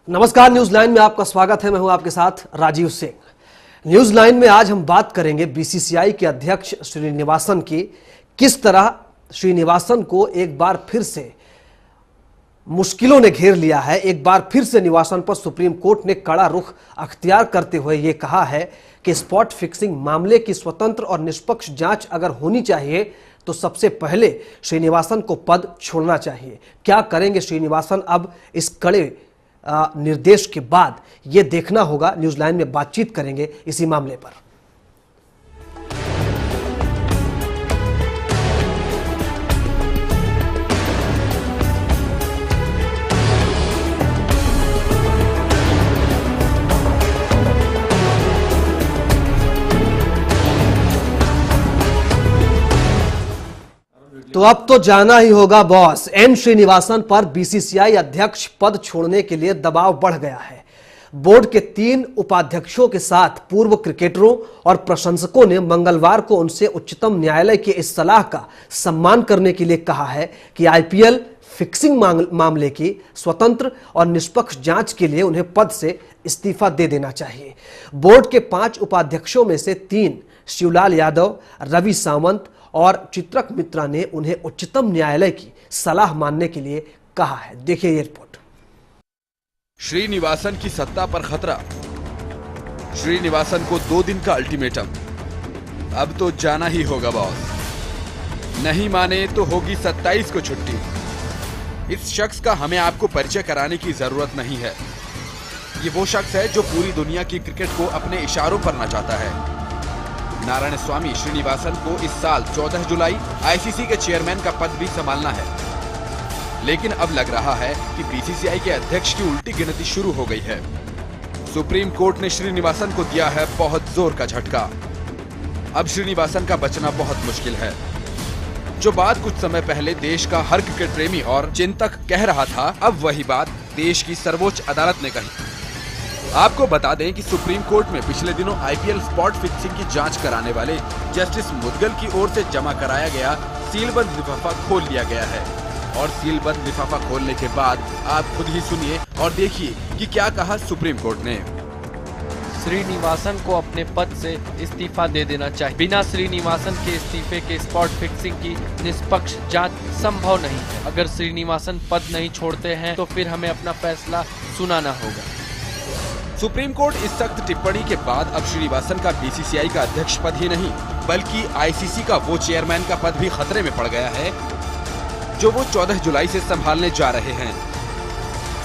नमस्कार, news line में आपका स्वागत है। मैं हूं आपके साथ राजीव सिंह। न्यूज लाइन में आज हम बात करेंगे बीसीसीआई के अध्यक्ष श्रीनिवासन की। किस तरह श्रीनिवासन को एक बार फिर से मुश्किलों ने घेर लिया है। एक बार फिर से निवासन पर सुप्रीम कोर्ट ने कड़ा रुख अख्तियार करते हुए यह कहा है कि स्पॉट फिक्सिंग मामले की स्वतंत्र और निष्पक्ष जांच अगर होनी चाहिए तो सबसे पहले श्रीनिवासन को पद छोड़ना चाहिए। क्या करेंगे श्रीनिवासन अब इस कड़े निर्देश के बाद, यह देखना होगा। न्यूज लाइन में बातचीत करेंगे इसी मामले पर। तो अब तो जाना ही होगा बॉस। एन श्रीनिवासन पर बीसीसीआई अध्यक्ष पद छोड़ने के लिए दबाव बढ़ गया है। बोर्ड के 3 उपाध्यक्षों के साथ पूर्व क्रिकेटरों और प्रशंसकों ने मंगलवार को उनसे उच्चतम न्यायालय की इस सलाह का सम्मान करने के लिए कहा है कि आईपीएल फिक्सिंग मामले की स्वतंत्र और निष्पक्ष जांच के लिए उन्हें पद से इस्तीफा दे देना चाहिए। बोर्ड के 5 उपाध्यक्षों में से 3 शिवलाल यादव, रवि सावंत और चित्रक मित्रा ने उन्हें उच्चतम न्यायालय की सलाह मानने के लिए कहा है। देखिए ये रिपोर्ट। श्रीनिवासन की सत्ता पर खतरा। श्रीनिवासन को 2 दिन का अल्टीमेटम। अब तो जाना ही होगा बॉस। नहीं माने तो होगी 27 को छुट्टी। इस शख्स का हमें आपको परिचय कराने की जरूरत नहीं है। ये वो शख्स है जो पूरी दुनिया की क्रिकेट को अपने इशारों पर नचाता है। नारायण स्वामी श्रीनिवासन को इस साल 14 जुलाई आईसीसी के चेयरमैन का पद भी संभालना है, लेकिन अब लग रहा है कि बीसीसीआई के अध्यक्ष की उल्टी गिनती शुरू हो गई है। सुप्रीम कोर्ट ने श्रीनिवासन को दिया है बहुत जोर का झटका। अब श्रीनिवासन का बचना बहुत मुश्किल है। जो बात कुछ समय पहले देश का हर क्रिकेट प्रेमी और चिंतक कह रहा था, अब वही बात देश की सर्वोच्च अदालत ने कही। आपको बता दें कि सुप्रीम कोर्ट में पिछले दिनों आईपीएल स्पॉट फिक्सिंग की जांच कराने वाले जस्टिस मुदगल की ओर से जमा कराया गया सीलबंद लिफाफा खोल लिया गया है। और सीलबंद लिफाफा खोलने के बाद आप खुद ही सुनिए और देखिए कि क्या कहा सुप्रीम कोर्ट ने। श्रीनिवासन को अपने पद से इस्तीफा दे देना चाहिए। बिना श्रीनिवासन के इस्तीफे के स्पॉट फिक्सिंग की निष्पक्ष जांच संभव नहीं है। अगर श्रीनिवासन पद नहीं छोड़ते हैं तो फिर हमें अपना फैसला सुनाना होगा। सुप्रीम कोर्ट इस सख्त टिप्पणी के बाद अब श्रीनिवासन का बीसीसीआई का अध्यक्ष पद ही नहीं बल्कि आईसीसी का वो चेयरमैन का पद भी खतरे में पड़ गया है जो वो 14 जुलाई से संभालने जा रहे हैं।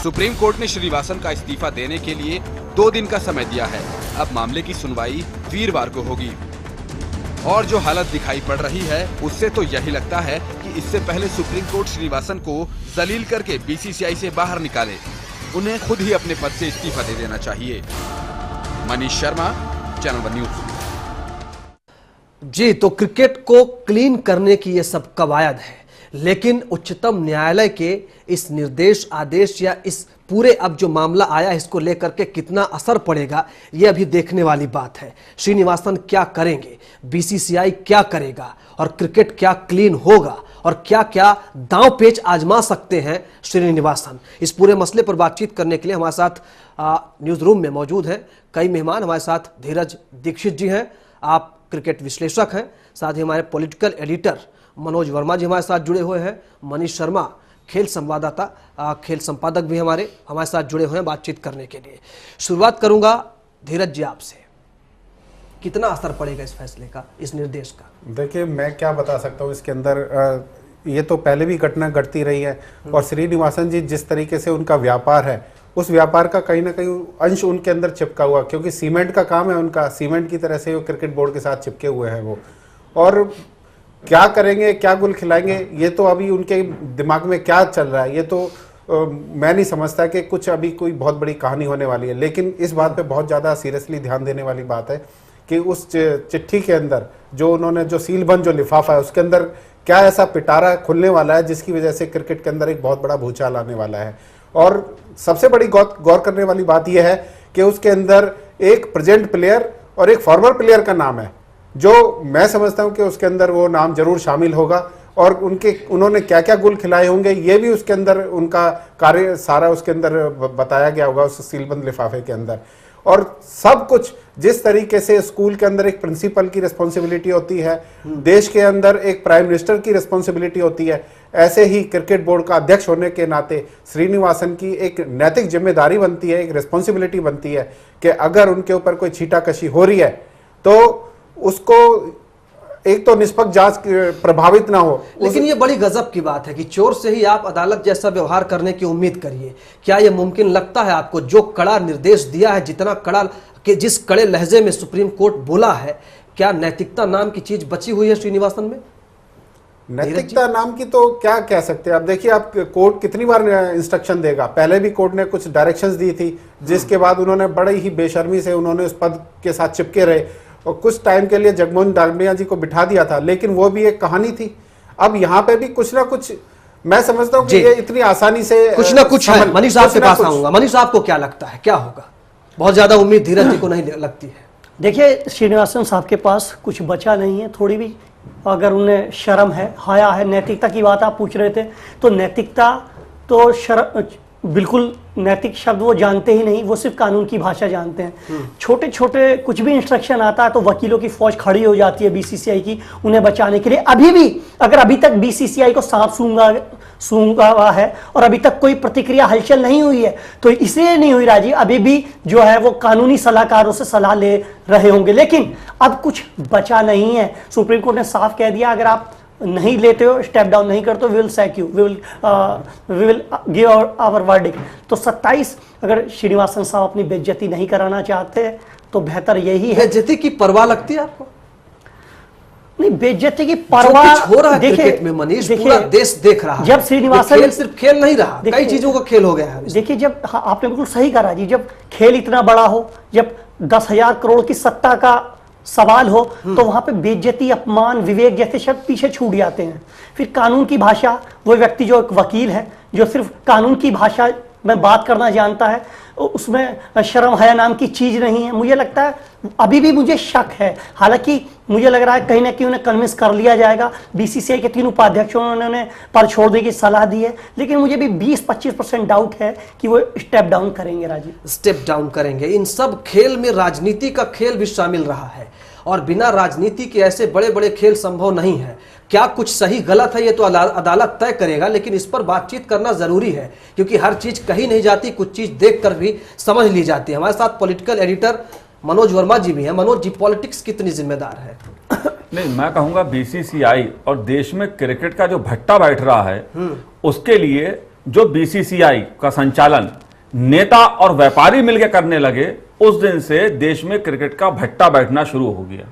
सुप्रीम कोर्ट ने श्रीनिवासन का इस्तीफा देने के लिए 2 दिन का समय दिया है। अब मामले की सुनवाई वीरवार को होगी और जो हालत दिखाई पड़ रही है उससे तो यही लगता है कि इससे पहले सुप्रीम कोर्ट श्रीनिवासन को जलील करके बीसीसीआई से बाहर निकाले, उन्हें खुद ही अपने पद से इस्तीफा दे देना चाहिए। Manish Sharma, channel 1 news. जी, तो क्रिकेट को क्लीन करने की यह सब कवायद है, लेकिन उच्चतम न्यायालय के इस निर्देश आदेश या इस पूरे अब जो मामला आया इसको लेकर के कितना असर पड़ेगा यह अभी देखने वाली बात है। श्रीनिवासन क्या करेंगे, बीसीसीआई क्या करेगा और क्रिकेट क्या क्लीन होगा और क्या क्या दांव पेच आजमा सकते हैं श्रीनिवासन। इस पूरे मसले पर बातचीत करने के लिए हमारे साथ न्यूज रूम में मौजूद हैं कई मेहमान। हमारे साथ धीरज दीक्षित जी हैं, आप क्रिकेट विश्लेषक हैं। साथ ही हमारे पॉलिटिकल एडिटर मनोज वर्मा जी हमारे साथ जुड़े हुए हैं। मनीष शर्मा, खेल संवाददाता, खेल संपादक भी हमारे साथ जुड़े हुए हैं बातचीत करने के लिए। शुरुआत करूंगा धीरज जी आपसे। कितना असर पड़ेगा इस फैसले का, इस निर्देश का? देखिए, मैं क्या बता सकता हूँ इसके अंदर। ये तो पहले भी घटना घटती रही है और श्रीनिवासन जी जिस तरीके से उनका व्यापार है उस व्यापार का कहीं ना कहीं अंश उनके अंदर चिपका हुआ, क्योंकि सीमेंट का काम है उनका। सीमेंट की तरह से वो क्रिकेट बोर्ड के साथ चिपके हुए हैं वो। और क्या करेंगे, क्या गुल खिलाएंगे, ये तो अभी उनके दिमाग में क्या चल रहा है ये तो मैं नहीं समझता कि कुछ अभी कोई बहुत बड़ी कहानी होने वाली है। लेकिन इस बात पे बहुत ज़्यादा सीरियसली ध्यान देने वाली बात है कि उस चिट्ठी के अंदर जो उन्होंने जो सीलबंद जो लिफाफा है उसके अंदर क्या ऐसा पिटारा खुलने वाला है जिसकी वजह से क्रिकेट के अंदर एक बहुत बड़ा भूचाल आने वाला है। और सबसे बड़ी गौर करने वाली बात यह है कि उसके अंदर एक प्रेजेंट प्लेयर और एक फॉर्मर प्लेयर का नाम है, जो मैं समझता हूं कि उसके अंदर वो नाम जरूर शामिल होगा और उन्होंने क्या क्या गुल खिलाए होंगे ये भी उसके अंदर उनका कार्य सारा उसके अंदर बताया गया होगा उस सीलबंद लिफाफे के अंदर। और सब कुछ जिस तरीके से स्कूल के अंदर एक प्रिंसिपल की रिस्पॉन्सिबिलिटी होती है, देश के अंदर एक प्राइम मिनिस्टर की रिस्पॉन्सिबिलिटी होती है, ऐसे ही क्रिकेट बोर्ड का अध्यक्ष होने के नाते श्रीनिवासन की एक नैतिक जिम्मेदारी बनती है, एक रिस्पॉन्सिबिलिटी बनती है कि अगर उनके ऊपर कोई छीटाकशी हो रही है तो उसको एक तो निष्पक्ष जांच प्रभावित ना हो। लेकिन ये बड़ी गजब की बात है कि चोर से ही आप अदालत जैसा व्यवहार करने की उम्मीद करिए। क्या ये मुमकिन लगता है आपको? जो कड़ा निर्देश दिया है, जितना कड़ा कि जिस कड़े लहजे में सुप्रीम कोर्ट बोला है, क्या नैतिकता नाम की चीज बची हुई है श्रीनिवासन में? नैतिकता नाम की तो क्या कह सकते हैं। अब देखिए, आप कोर्ट कितनी बार इंस्ट्रक्शन देगा। पहले भी कोर्ट ने कुछ डायरेक्शंस दी थी जिसके बाद उन्होंने बड़े ही बेशर्मी से उन्होंने उस पद के साथ चिपके रहे और कुछ टाइम के लिए जगमोहन डालमिया जी को बिठा दिया था, लेकिन वो भी एक कहानी थी। अब यहाँ पे भी कुछ ना कुछ मैं समझता हूँ कि ये इतनी आसानी से कुछ ना कुछ है। मनीष साहब के पास आऊंगा। मनीष साहब को क्या लगता है, क्या होगा? बहुत ज्यादा उम्मीद धीरज जी को नहीं लगती है। देखिए, श्रीनिवासन साहब के पास कुछ बचा नहीं है। थोड़ी भी अगर उन्हें शर्म है, हया है, नैतिकता की बात आप पूछ रहे थे, तो नैतिकता तो बिल्कुल नैतिक शब्द वो जानते ही नहीं, वो सिर्फ कानून की भाषा जानते हैं। छोटे छोटे कुछ भी इंस्ट्रक्शन आता है तो वकीलों की फौज खड़ी हो जाती है बीसीसीआई की उन्हें बचाने के लिए। अभी भी अगर अभी तक बीसीसीआई को सांप सूंघा हुआ है और अभी तक कोई प्रतिक्रिया हलचल नहीं हुई है, तो इसलिए नहीं हुई राजीव, अभी भी जो है वो कानूनी सलाहकारों से सलाह ले रहे होंगे। लेकिन अब कुछ बचा नहीं है। सुप्रीम कोर्ट ने साफ कह दिया, अगर आप नहीं लेते हो, स्टेप डाउन नहीं करते हो, we will sack you, we will give our verdict. तो 27 अगर श्रीनिवासन साहब अपनी बेइज्जती नहीं कराना चाहते तो बेहतर यही है। बेइज्जती की परवाह लगती है आपको? नहीं, बेइज्जती की परवाह हो रहा है क्रिकेट में मनीष, पूरा देश देख रहा है। जब श्रीनिवासन सिर्फ खेल नहीं रहा, कई चीजों का खेल हो गया है। देखिए, जब आपने बिल्कुल सही कहा जी, जब खेल इतना बड़ा हो, जब 10,000 करोड़ की सत्ता का सवाल हो, तो वहां पे बेइज्जती, अपमान, विवेक जैसे शब्द पीछे छूट जाते हैं। फिर कानून की भाषा, वो व्यक्ति जो एक वकील है जो सिर्फ कानून की भाषा में बात करना जानता है, उसमें शर्म हया नाम की चीज नहीं है। मुझे लगता है, अभी भी मुझे शक है, हालांकि मुझे लग रहा है कहीं ना कहीं उन्हें कन्विंस कर लिया जाएगा। बीसीसीआई के 3 उपाध्यक्षों ने उन्होंने पद छोड़ने की सलाह दी है, लेकिन मुझे भी 20-25% डाउट है कि वो स्टेप डाउन करेंगे। राजीव, स्टेप डाउन करेंगे। इन सब खेल में राजनीति का खेल भी शामिल रहा है और बिना राजनीति के ऐसे बड़े बड़े खेल संभव नहीं है। क्या कुछ सही गलत है ये तो अदालत तय करेगा, लेकिन इस पर बातचीत करना जरूरी है क्योंकि हर चीज कही नहीं जाती, कुछ चीज देखकर भी समझ ली जाती है। हमारे साथ पॉलिटिकल एडिटर मनोज वर्मा जी भी हैं। मनोज जी, पॉलिटिक्स कितनी जिम्मेदार है? नहीं, मैं कहूंगा बीसीसीआई और देश में क्रिकेट का जो भट्टा बैठ रहा है उसके लिए जो बीसीसीआई का संचालन नेता और व्यापारी मिलकर करने लगे, उस दिन से देश में क्रिकेट का भट्टा बैठना शुरू हो गया।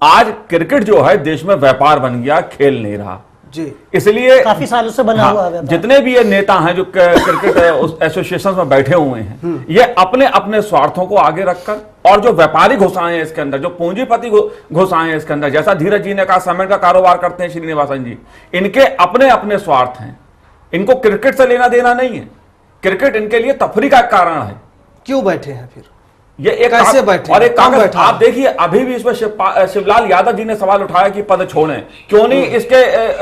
आज क्रिकेट जो है देश में व्यापार बन गया, खेल नहीं रहा जी। इसलिए काफी सालों से बना हुआ है। जितने भी ये नेता हैं जो क्रिकेट एसोसिएशन में बैठे हुए हैं, ये अपने अपने स्वार्थों को आगे रखकर और जो व्यापारी घुसाए हैं इसके अंदर, जो पूंजीपति घुसाए हैं इसके अंदर, जैसा धीरज जी ने कहा सीमेंट का कारोबार करते हैं श्रीनिवासन जी, इनके अपने अपने स्वार्थ हैं। इनको क्रिकेट से लेना देना नहीं है। क्रिकेट इनके लिए तफरी का कारण है। क्यों बैठे हैं फिर ये एक कैसे बैठे और एक कागज आप देखिए, अभी भी इसमें शिवलाल यादव जी ने सवाल उठाया कि पद छोड़ें, क्यों नहीं इसके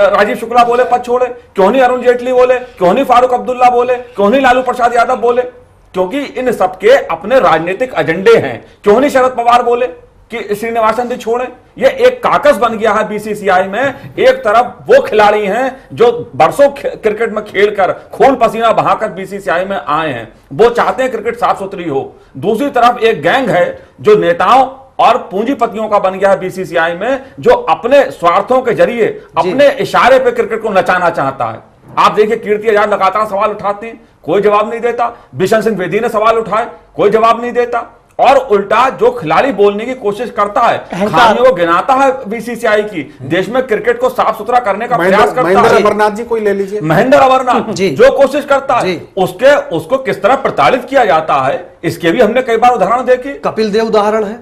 राजीव शुक्ला बोले पद छोड़े, क्यों नहीं अरुण जेटली बोले, क्यों नहीं फारूक अब्दुल्ला बोले, क्यों नहीं लालू प्रसाद यादव बोले, क्योंकि इन सबके अपने राजनीतिक एजेंडे हैं। क्यों नहीं शरद पवार बोले कि श्रीनिवासन जी छोड़ें? ये एक काकस बन गया है बीसीसीआई में। एक तरफ वो खिलाड़ी हैं जो बरसों क्रिकेट में खेलकर खून पसीना बहाकर बीसीसीआई में आए हैं, वो चाहते हैं क्रिकेट साफ सुथरी हो। दूसरी तरफ एक गैंग है जो नेताओं और पूंजीपतियों का बन गया है बीसीसीआई में, जो अपने स्वार्थों के जरिए अपने इशारे पे क्रिकेट को नचाना चाहता है। आप देखिए, कीर्ति आजाद लगातार सवाल उठाते हैं, कोई जवाब नहीं देता। बिशन सिंह बेदी ने सवाल उठाए, कोई जवाब नहीं देता। और उल्टा जो खिलाड़ी बोलने की कोशिश करता है, खामियों को गिनाता है बीसीसीआई की, देश में क्रिकेट को साफ सुथरा करने का प्रयास करता है। महेंद्र अमरनाथ जी कोई ले लीजिए, महेंद्र अमरनाथ जो कोशिश करता है, उसको किस तरह प्रताड़ित किया जाता है, इसके भी हमने कई बार उदाहरण देखे। कपिल देव उदाहरण है।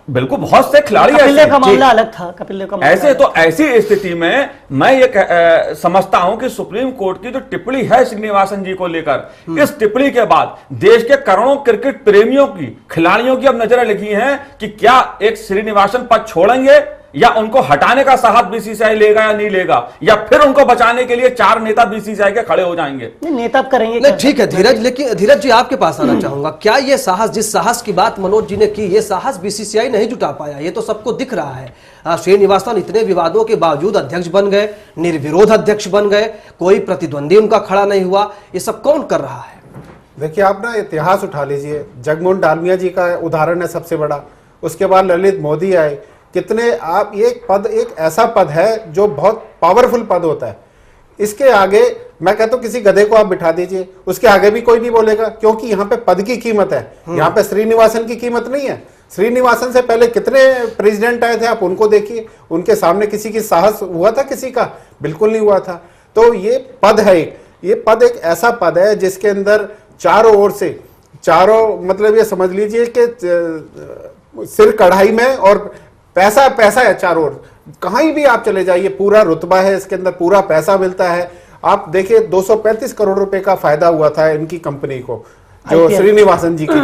बिल्कुल, बहुत से खिलाड़ी का मामला अलग था। कपिल देव का ऐसे तो ऐसी स्थिति में मैं ये समझता हूं कि सुप्रीम कोर्ट की जो टिप्पणी है श्रीनिवासन जी को लेकर, इस टिप्पणी के बाद देश के करोड़ों क्रिकेट प्रेमियों की, खिलाड़ियों की अब नजरें लगी हैं कि क्या एक श्रीनिवासन पद छोड़ेंगे या उनको हटाने का साहस बीसीसीआई लेगा या नहीं लेगा, या फिर उनको बचाने के लिए 4 नेता बीसीसीआई के खड़े हो जाएंगे? नेता करेंगे नहीं, ठीक है धीरज, लेकिन धीरज जी आपके पास आना चाहूंगा। क्या ये साहस, जिस साहस की बात मनोज जी ने की, ये साहस बीसीसीआई नहीं जुटा पाया? ये तो सबको दिख रहा है। श्रीनिवासन इतने विवादों के बावजूद अध्यक्ष बन गए, निर्विरोध अध्यक्ष बन गए, कोई प्रतिद्वंदी उनका खड़ा नहीं हुआ। ये सब कौन कर रहा है? देखिए, आप ना इतिहास उठा लीजिए, जगमोहन डालमिया जी का उदाहरण है सबसे बड़ा, उसके बाद ललित मोदी आए। कितने आप, ये पद एक ऐसा पद है जो बहुत पावरफुल पद होता है। इसके आगे मैं कहता हूं किसी गधे को आप बिठा दीजिए, उसके आगे भी कोई नहीं बोलेगा, क्योंकि यहाँ पे पद की कीमत है, यहाँ पे श्रीनिवासन की कीमत नहीं है। श्रीनिवासन से पहले कितने प्रेसिडेंट आए थे, आप उनको देखिए, उनके सामने किसी की साहस हुआ था किसी का? बिल्कुल नहीं हुआ था। तो ये पद है, ये पद एक ऐसा पद है जिसके अंदर चारों ओर से, चारों मतलब ये समझ लीजिए कि सिर कढ़ाई में और पैसा पैसा है चारों ओर। कहीं भी आप चले जाइए, पूरा रुतबा है इसके अंदर, पूरा पैसा मिलता है। आप देखिए 235 करोड़ रुपए का फायदा हुआ था इनकी कंपनी को, जो श्रीनिवासन जी की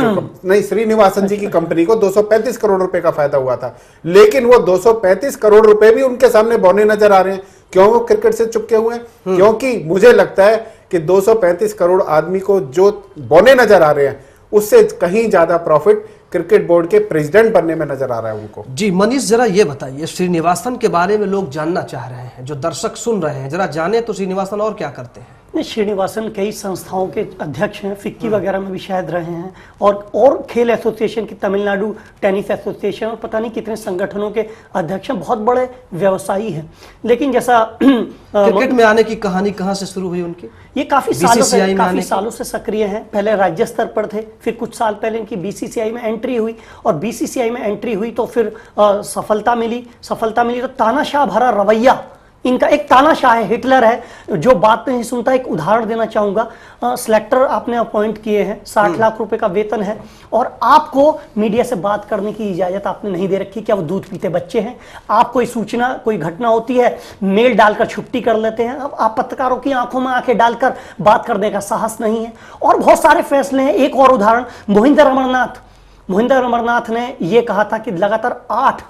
नहीं, श्रीनिवासन जी की कंपनी को 235 करोड़ रुपए का फायदा हुआ था। लेकिन वो 235 करोड़ रुपए भी उनके सामने बौने नजर आ रहे हैं। क्यों वो क्रिकेट से चुपके हुए हैं? क्योंकि मुझे लगता है कि 235 करोड़ आदमी को जो बौने नजर आ रहे हैं, उससे कहीं ज्यादा प्रॉफिट क्रिकेट बोर्ड के प्रेसिडेंट बनने में नजर आ रहा है उनको। जी मनीष, जरा ये बताइए, श्रीनिवासन के बारे में लोग जानना चाह रहे हैं, जो दर्शक सुन रहे हैं, जरा जाने तो श्रीनिवासन और क्या करते हैं? नहीं, श्रीनिवासन कई संस्थाओं के अध्यक्ष हैं, फिक्की वगैरह में भी शायद रहे हैं, और खेल एसोसिएशन की, तमिलनाडु टेनिस एसोसिएशन और पता नहीं कितने संगठनों के अध्यक्ष हैं, बहुत बड़े व्यवसायी हैं। लेकिन जैसा क्रिकेट में आने की कहानी कहाँ से शुरू हुई उनकी? ये काफी सालों से सक्रिय हैं। पहले राज्य स्तर पर थे, फिर कुछ साल पहले इनकी बीसीसीआई में एंट्री हुई, और बीसीसीआई में एंट्री हुई तो फिर सफलता मिली तो तानाशाह भरा रवैया इनका, एक तानाशाह है, हिटलर है, जो बात नहीं सुनता। एक उदाहरण देना चाहूंगा, सिलेक्टर आपने अपॉइंट किए हैं, 60 लाख रुपए का वेतन है, और आपको मीडिया से बात करने की इजाजत आपने नहीं दे रखी। क्या वो दूध पीते बच्चे हैं? आप कोई सूचना, कोई घटना होती है, मेल डालकर छुट्टी कर लेते हैं। अब आप पत्रकारों की आंखों में आंखें डालकर बात करने का साहस नहीं है। और बहुत सारे फैसले हैं। एक और उदाहरण, मोहिंदर अमरनाथ ने यह कहा था कि लगातार 8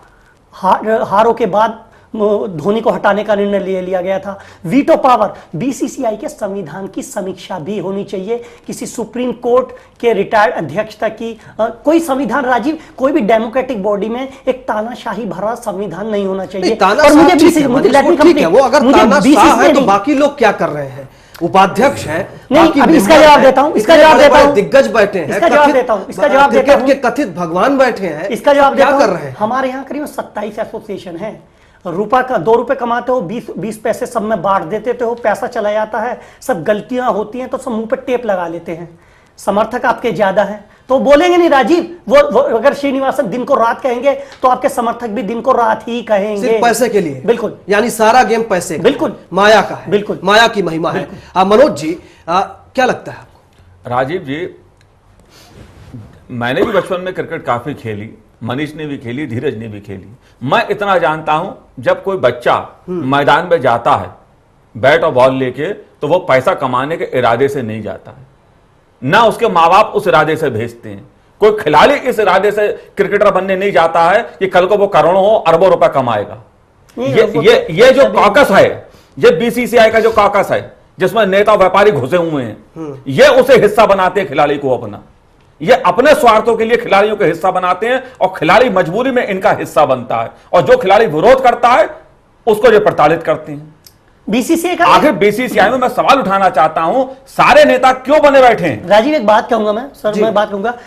हारों के बाद धोनी को हटाने का निर्णय ले लिया गया था। वीटो पावर, बीसीसीआई के संविधान की समीक्षा भी होनी चाहिए, किसी सुप्रीम कोर्ट के रिटायर्ड अध्यक्षता की कोई संविधान। राजीव, कोई भी डेमोक्रेटिक बॉडी में एक तानाशाही भरा संविधान नहीं होना चाहिए। और मुझे वो अगर तानाशाह है तो बाकी लोग क्या कर रहे हैं? उपाध्यक्ष है, नहीं, अभी इसका जवाब देता हूं, दिग्गज बैठे हैं, इसका जवाब देता हूं, के कथित भगवान बैठे हैं, इसका जवाब क्या कर रहे हैं? हमारे यहाँ करीब 27 एसोसिएशन है। रुपा का 2 रुपए कमाते हो, 20 पैसे सब में बांट देते हो, पैसा चला जाता है, सब गलतियां होती हैं तो सब मुंह पे टेप लगा लेते हैं। समर्थक आपके ज्यादा हैं तो बोलेंगे नहीं राजीव। वो अगर श्रीनिवासन दिन को रात कहेंगे तो आपके समर्थक भी दिन को रात ही कहेंगे, सिर्फ पैसे के लिए। बिल्कुल, यानी सारा गेम पैसे का, बिल्कुल माया का है, बिल्कुल माया की महिमा है। मनोज जी, क्या लगता है आपको? राजीव जी, मैंने भी बचपन में क्रिकेट काफी खेली, मनीष ने भी खेली, धीरज ने भी खेली। मैं इतना जानता हूं, जब कोई बच्चा मैदान में जाता है बैट और बॉल लेके, तो वो पैसा कमाने के इरादे से नहीं जाता है, ना उसके माँ बाप उस इरादे से भेजते हैं। कोई खिलाड़ी इस इरादे से क्रिकेटर बनने नहीं जाता है कि कल को वो करोड़ों अरबों रुपए कमाएगा। ये जो कॉकस है, ये बीसीसीआई का जो कॉकस है, जिसमें नेता व्यापारी घुसे हुए हैं, ये उसे हिस्सा बनाते हैं खिलाड़ी को अपना। ये अपने स्वार्थों के लिए खिलाड़ियों का हिस्सा बनाते हैं, और खिलाड़ी मजबूरी में इनका हिस्सा बनता है, और जो खिलाड़ी विरोध करता है उसको ये प्रताड़ित करते हैं। बीसीसीआई का आखिर बीसीसीआई में मैं सवाल उठाना चाहता हूं, सारे नेता क्यों बने बैठे हैं? राजीव, एक बात कहूंगा मैं बात कहूंगा,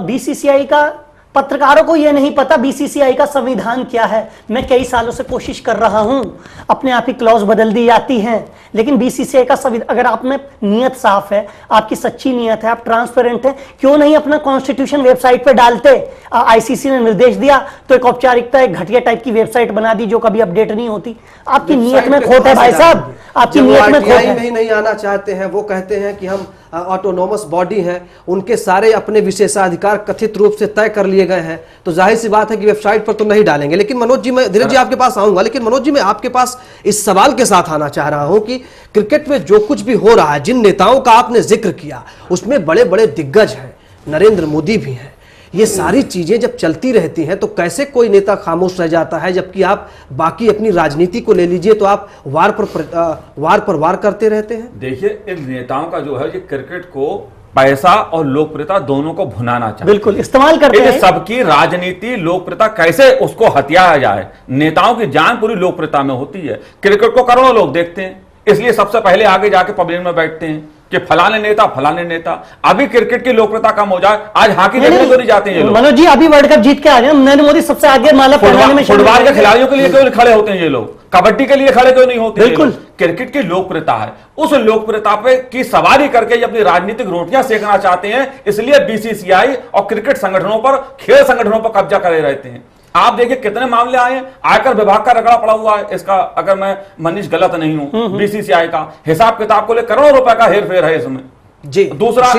बीसीसीआई का पत्रकारों को यह नहीं पता बीसीसीआई का संविधान क्या है। मैं कई सालों से कोशिश कर रहा हूं, अपने आप ही क्लॉज बदल दी जाती हैं, लेकिन बीसीसीआई का संविधान, अगर आप में नियत साफ है, आपकी सच्ची नियत है, आप ट्रांसपेरेंट हैं, क्यों नहीं अपना कॉन्स्टिट्यूशन वेबसाइट पे डालते? आईसीसी ने निर्देश दिया तो एक औपचारिकता, एक घटिया टाइप की वेबसाइट बना दी जो कभी अपडेट नहीं होती। आपकी नियत में खोट है भाई साहब, आपकी नियत में खोट है। नहीं आना चाहते हैं, वो कहते हैं कि हम ऑटोनोमस बॉडी हैं, उनके सारे अपने विशेषाधिकार कथित रूप से तय कर लिए गए हैं, तो जाहिर सी बात है कि वेबसाइट पर तो नहीं डालेंगे। लेकिन मनोज जी, मैं धीरज जी आपके पास आऊंगा, लेकिन मनोज जी मैं आपके पास इस सवाल के साथ आना चाह रहा हूं कि क्रिकेट में जो कुछ भी हो रहा है, जिन नेताओं का आपने जिक्र किया, उसमें बड़े बड़े दिग्गज हैं, नरेंद्र मोदी भी हैं, ये सारी चीजें जब चलती रहती हैं तो कैसे कोई नेता खामोश रह जाता है, जबकि आप बाकी अपनी राजनीति को ले लीजिए तो आप वार पर वार करते रहते हैं। देखिए, इन नेताओं का जो है ये क्रिकेट को पैसा और लोकप्रियता दोनों को भुनाना चाहिए, बिल्कुल इस्तेमाल करते हैं। सबकी राजनीति लोकप्रियता कैसे उसको हथियाया जाए। नेताओं की जान पूरी लोकप्रियता में होती है। क्रिकेट को करोड़ों लोग देखते हैं, इसलिए सबसे पहले आगे जाके पवेलियन में बैठते हैं कि फलाने नेता। अभी क्रिकेट की लोकप्रियता कम हो जाए, आज हॉकी देखने को नहीं जाते हैं ये लोग। मनोज जी अभी वर्ल्ड कप जीत के आ गए, नरेंद्र मोदी सबसे आगे माला पहनाने में फुटबॉल के खिलाड़ियों के लिए क्यों खड़े होते हैं ये लोग, कबड्डी के लिए खड़े क्यों नहीं होते? बिल्कुल। क्रिकेट की लोकप्रियता है, उस लोकप्रियता पे की सवारी करके ये अपनी राजनीतिक रोटियां सेकना चाहते हैं, इसलिए बीसीसीआई और क्रिकेट संगठनों पर, खेल संगठनों पर कब्जा करे रहते हैं। आप देखिए कितने मामले आए हैं, आयकर विभाग का रगड़ा पड़ा हुआ है इसका, अगर मैं मनीष गलत नहीं हूं, बीसीसीआई का हिसाब किताब को लेकर करोड़ों रुपए का हेरफेर है इसमें जी। दूसरा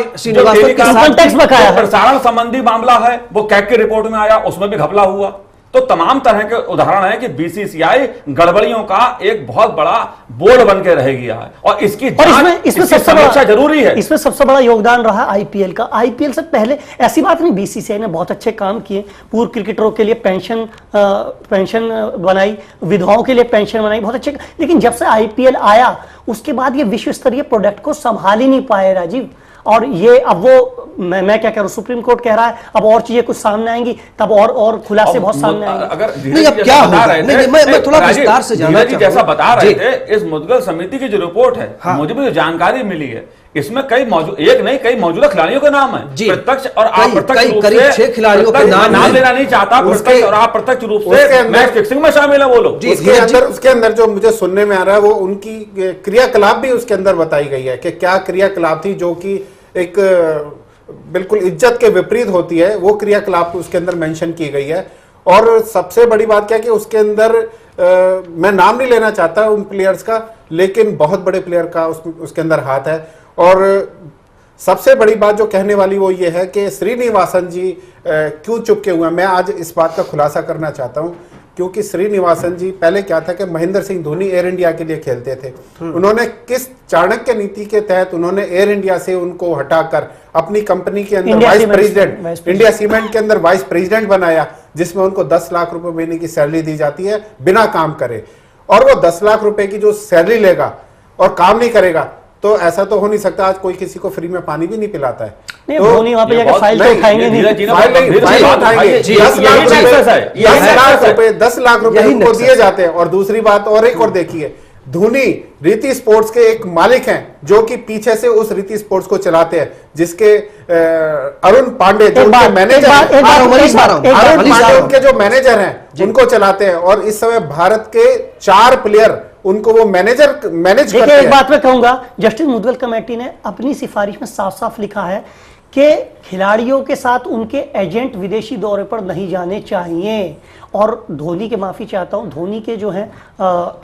प्रसारण संबंधी मामला है, वो कैग की रिपोर्ट में आया, उसमें भी घपला हुआ। तो तमाम तरह के उदाहरण है कि बीसीसीआई गड़बड़ियों का एक बहुत बड़ा बोर्ड बन के रह गया है, और इसकी इसमें सबसे बड़ा जरूरी है। इसमें सबसे बड़ा योगदान रहा आईपीएल का। आईपीएल से पहले ऐसी बात नहीं, बीसीसीआई ने बहुत अच्छे काम किए, पूर्व क्रिकेटरों के लिए पेंशन बनाई, विधवाओं के लिए पेंशन बनाई, बहुत अच्छे। लेकिन जब से आईपीएल आया उसके बाद ये विश्व स्तरीय प्रोडक्ट को संभाल ही नहीं पाए राजीव। और ये अब वो मैं क्या कह रहा हूं, सुप्रीम कोर्ट कह रहा है अब और चीजें कुछ सामने आएंगी, तब और खुलासे बहुत सामने आएंगे। अगर नहीं अब क्या होगा, मैं थोड़ा विस्तार से जानना चाहूंगा। जैसा बता रहे थे, इस मुद्गल समिति की जो रिपोर्ट है, मुझे भी जो जानकारी मिली है, इसमें कई मौजूदा खिलाड़ियों के नाम है, प्रत्यक्ष और अप्रत्यक्ष रूप से। 6 खिलाड़ियों के नाम लेना नहीं चाहता, प्रत्यक्ष और अप्रत्यक्ष रूप से मैच फिक्सिंग में शामिल है वो लोग। उसके अंदर जो मुझे सुनने में आ रहा है वो उनकी क्रियाकलाप भी उसके अंदर बताई गई है कि क्या क्रियाकलाप थी जो कि एक बिल्कुल इज्जत के विपरीत होती है, वो क्रियाकलाप उसके अंदर मेंशन की गई है। और सबसे बड़ी बात क्या है कि उसके अंदर मैं नाम नहीं लेना चाहता उन प्लेयर्स का, लेकिन बहुत बड़े प्लेयर का उसके अंदर हाथ है। और सबसे बड़ी बात जो कहने वाली वो ये है कि श्रीनिवासन जी क्यों चुपके हुए हैं। मैं आज इस बात का खुलासा करना चाहता हूं, क्योंकि श्रीनिवासन जी पहले क्या था कि महेंद्र सिंह धोनी एयर इंडिया के लिए खेलते थे। उन्होंने किस चाणक्य नीति के तहत उन्होंने एयर इंडिया से उनको हटाकर अपनी कंपनी के अंदर वाइस प्रेसिडेंट, इंडिया सीमेंट के अंदर वाइस प्रेसिडेंट बनाया, जिसमें उनको 10 लाख रुपए महीने की सैलरी दी जाती है बिना काम करे। और वो 10 लाख रुपए की जो सैलरी लेगा और काम नहीं करेगा, तो ऐसा तो हो नहीं सकता। आज कोई किसी को फ्री में पानी भी नहीं पिलाता है। तो धोनी वहां पे जाकर फाइल तो उठाएंगे नहीं, 10 लाख रुपए उनको दिए जाते हैं। और दूसरी बात और एक और देखिए, धोनी रीति स्पोर्ट्स के एक मालिक हैं जो कि पीछे से उस रीति स्पोर्ट्स को चलाते हैं, जिसके अरुण पांडे जो उनके मैनेजर हैं, अरुण पांडे उनके जो मैनेजर हैं उनको चलाते हैं। और इस समय भारत के 4 प्लेयर उनको वो मैनेज करते हैं। एक बात मैं कहूंगा, जस्टिस मुद्गल कमेटी ने अपनी सिफारिश में साफ साफ लिखा है कि खिलाड़ियों के साथ उनके एजेंट विदेशी दौरे पर नहीं जाने चाहिए। और धोनी के, माफी चाहता हूं, धोनी के जो है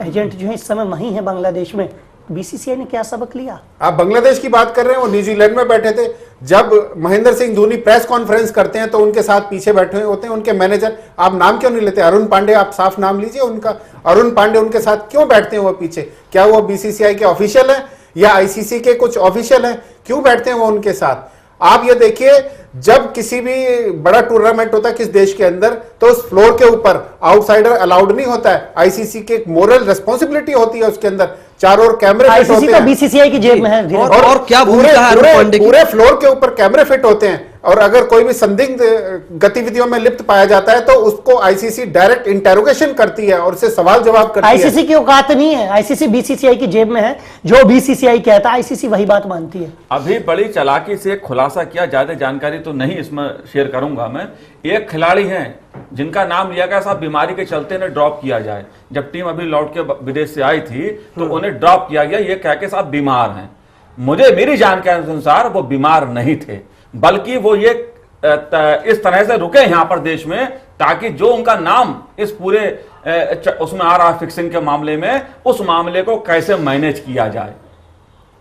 एजेंट जो है इस समय वहीं है बांग्लादेश में। बीसीसीआई ने क्या सबक लिया? आप बांग्लादेश की बात कर रहे हैं, वो न्यूजीलैंड में बैठे थे। जब महेंद्र सिंह धोनी प्रेस कॉन्फ्रेंस करते हैं तो उनके साथ पीछे बैठे हुए होते हैं उनके मैनेजर। आप नाम क्यों नहीं लेते? अरुण पांडे, आप साफ नाम लीजिए उनका। अरुण पांडे उनके साथ क्यों बैठते हैं वो पीछे? क्या वो बीसीसीआई के ऑफिशियल हैं या आईसीसी के कुछ ऑफिशियल हैं? क्यों बैठते हैं वो उनके साथ? आप ये देखिए, जब किसी भी बड़ा टूर्नामेंट होता है किस देश के अंदर, तो उस फ्लोर के ऊपर आउटसाइडर अलाउड नहीं होता है। आईसीसी की एक मोरल रिस्पॉन्सिबिलिटी होती है उसके अंदर। चारों ओर कैमरे फिट होते हैं, बीसीसीआई की जेब में है। और क्या भूमिका है अरुण पांडे की? पूरे फ्लोर के ऊपर कैमरे फिट होते हैं, और अगर कोई भी संदिग्ध गतिविधियों में लिप्त पाया जाता है तो उसको आईसीसी डायरेक्ट इंटेरोगेशन करती है और उससे सवाल जवाब करती है। आईसीसी की औकात नहीं है, आईसीसी बीसीसीआई की जेब में है। जो बीसीसीआई कहता है आईसीसी वही बात मानती है। अभी बड़ी चालाकी से खुलासा किया, ज्यादा जानकारी तो नहीं इसमें शेयर करूंगा मैं। एक खिलाड़ी हैं जिनका नाम लिया गया, साहब बीमारी के चलते इन्हें ड्रॉप किया जाए। जब टीम अभी लौट के विदेश से आई थी तो उन्हें ड्रॉप किया गया, ये कह के साहब बीमार हैं। मेरी जानकारी के अनुसार वो बीमार नहीं थे, बल्कि वो ये इस तरह से रुके यहां पर देश में ताकि जो उनका नाम इस पूरे उसमें आ रहा फिक्सिंग के मामले में, उस मामले को कैसे मैनेज किया जाए।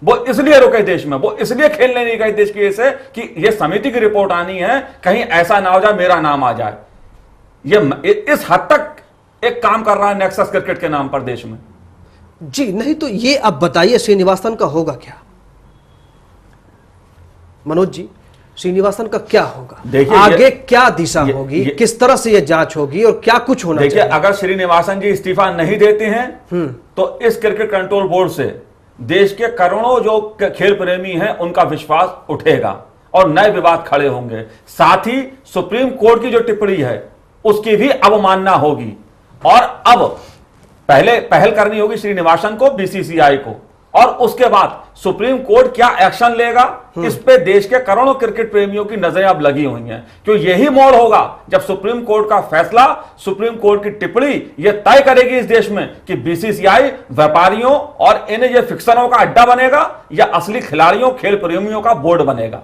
वो इसलिए रुके देश में, वो इसलिए खेलने नहीं गए देश की से कि ये समिति की रिपोर्ट आनी है, कहीं ऐसा ना हो जाए मेरा नाम आ जाए। ये इस हद तक एक काम कर रहा है नेक्सस क्रिकेट के नाम पर देश में। जी नहीं तो ये अब बताइए श्रीनिवासन का होगा क्या? मनोज जी, श्रीनिवासन का क्या होगा? देखिए, आगे क्या दिशा होगी, किस तरह से ये जांच होगी और क्या कुछ होना चाहिए? देखिए, अगर श्रीनिवासन जी इस्तीफा नहीं देते हैं तो इस क्रिकेट कंट्रोल बोर्ड से देश के करोड़ों जो खेल प्रेमी हैं उनका विश्वास उठेगा और नए विवाद खड़े होंगे। साथ ही सुप्रीम कोर्ट की जो टिप्पणी है उसकी भी अवमानना होगी और अब पहले पहल करनी होगी श्रीनिवासन को, बीसीसीआई को, और उसके बाद सुप्रीम कोर्ट क्या एक्शन लेगा इस पे देश के करोड़ों क्रिकेट प्रेमियों की नजरें अब लगी हुई हैं। क्यों यही मोड़ होगा जब सुप्रीम कोर्ट का फैसला, सुप्रीम कोर्ट की टिप्पणी यह तय करेगी इस देश में कि बीसीसीआई व्यापारियों और इन ये फिक्सरों का अड्डा बनेगा या असली खिलाड़ियों, खेल प्रेमियों का बोर्ड बनेगा।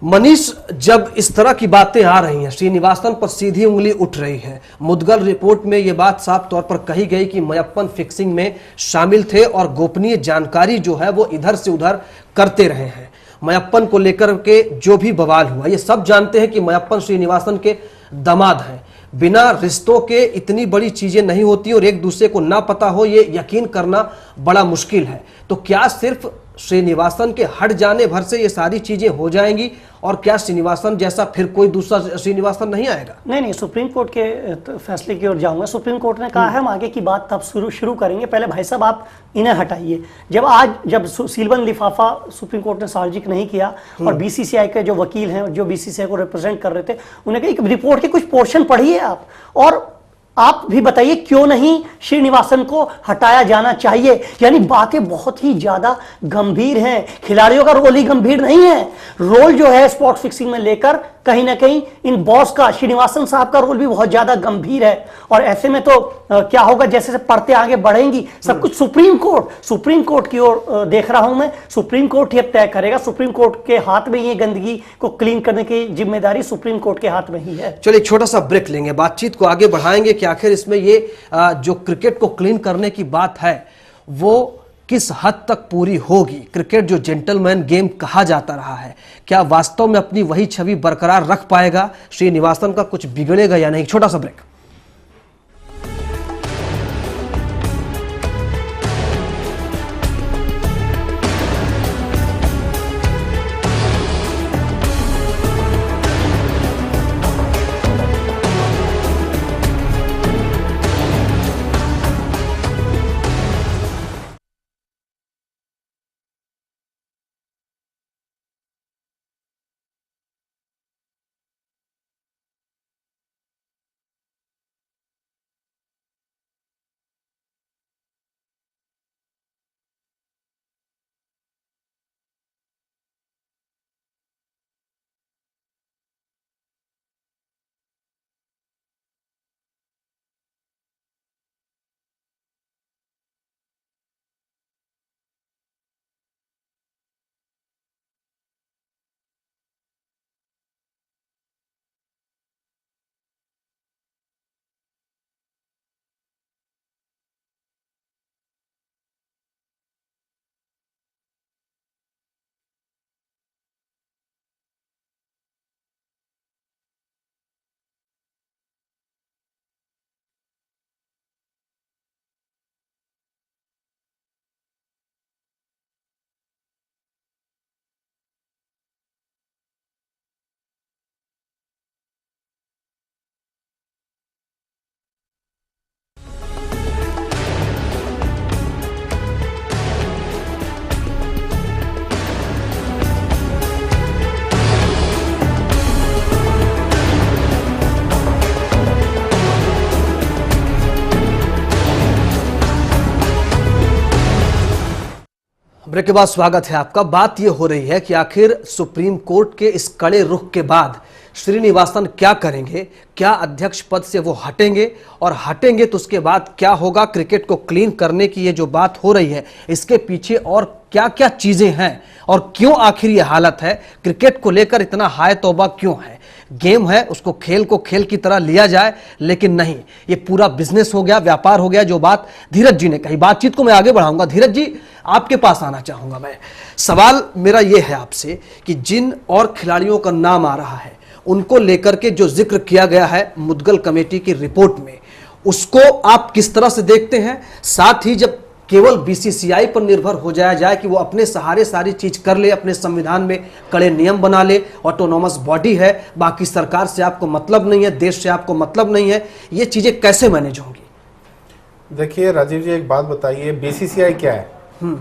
मनीष, जब इस तरह की बातें आ रही हैं, श्रीनिवासन पर सीधी उंगली उठ रही है। मुद्गल रिपोर्ट में यह बात साफ तौर पर कही गई कि मयप्पन फिक्सिंग में शामिल थे और गोपनीय जानकारी जो है वो इधर से उधर करते रहे हैं। मयप्पन को लेकर के जो भी बवाल हुआ, ये सब जानते हैं कि मयप्पन श्रीनिवासन के दामाद हैं। बिना रिश्तों के इतनी बड़ी चीजें नहीं होती और एक दूसरे को ना पता हो, ये यकीन करना बड़ा मुश्किल है। तो क्या सिर्फ श्रीनिवासन के हट जाने भर से ये सारी चीजें हो जाएंगी और क्या श्रीनिवासन जैसा फिर कोई दूसरा श्रीनिवासन नहीं आएगा? नहीं, सुप्रीम कोर्ट के फैसले की ओर जाऊंगा। सुप्रीम कोर्ट ने कहा है हम आगे की बात तब शुरू करेंगे, पहले भाई साहब आप इन्हें हटाइए। जब सीलबंद लिफाफा सुप्रीम कोर्ट ने सार्वजनिक नहीं किया और बीसीसीआई के जो वकील हैं जो बीसीसीआई को रिप्रेजेंट कर रहे थे, उन्हें कहा एक रिपोर्ट के कुछ पोर्शन पढ़िए आप और आप भी बताइए क्यों नहीं श्रीनिवासन को हटाया जाना चाहिए। यानी बातें बहुत ही ज्यादा गंभीर हैं। खिलाड़ियों का रोल ही गंभीर नहीं है, रोल जो है स्पॉट फिक्सिंग में लेकर कहीं ना कहीं इन बॉस का, श्रीनिवासन साहब का रोल भी बहुत ज्यादा गंभीर है। और ऐसे में तो क्या होगा, जैसे जैसे पढ़ते आगे बढ़ेंगी सब कुछ सुप्रीम कोर्ट की ओर देख रहा हूं मैं। सुप्रीम कोर्ट ही अब तय करेगा। सुप्रीम कोर्ट के हाथ में ये गंदगी को क्लीन करने की जिम्मेदारी सुप्रीम कोर्ट के हाथ में ही है। चलिए छोटा सा ब्रेक लेंगे, बातचीत को आगे बढ़ाएंगे कि आखिर इसमें ये जो क्रिकेट को क्लीन करने की बात है वो किस हद तक पूरी होगी। क्रिकेट जो जेंटलमैन गेम कहा जाता रहा है, क्या वास्तव में अपनी वही छवि बरकरार रख पाएगा? श्रीनिवासन का कुछ बिगड़ेगा या नहीं? छोटा सा ब्रेक। ब्रेक के बाद स्वागत है आपका। बात यह हो रही है कि आखिर सुप्रीम कोर्ट के इस कड़े रुख के बाद श्रीनिवासन क्या करेंगे? क्या अध्यक्ष पद से वो हटेंगे? और हटेंगे तो उसके बाद क्या होगा? क्रिकेट को क्लीन करने की ये जो बात हो रही है, इसके पीछे और क्या क्या चीजें हैं और क्यों आखिर ये हालत है? क्रिकेट को लेकर इतना हाय तौबा क्यों है? गेम है, उसको खेल को खेल की तरह लिया जाए, लेकिन नहीं, ये पूरा बिजनेस हो गया, व्यापार हो गया। जो बात धीरज जी ने कही, बातचीत को मैं आगे बढ़ाऊंगा। धीरज जी, आपके पास आना चाहूंगा मैं। सवाल मेरा यह है आपसे कि जिन और खिलाड़ियों का नाम आ रहा है, उनको लेकर के जो जिक्र किया गया है मुद्गल कमेटी की रिपोर्ट में, उसको आप किस तरह से देखते हैं? साथ ही जब केवल बीसीसीआई पर निर्भर हो जाया जाए कि वो अपने सहारे सारी चीज कर ले, अपने संविधान में कड़े नियम बना ले, ऑटोनॉमस बॉडी है, बाकी सरकार से आपको मतलब नहीं है, देश से आपको मतलब नहीं है, ये चीजें कैसे मैनेज होंगी? देखिए राजीव जी, एक बात बताइए, बीसीसीआई क्या है?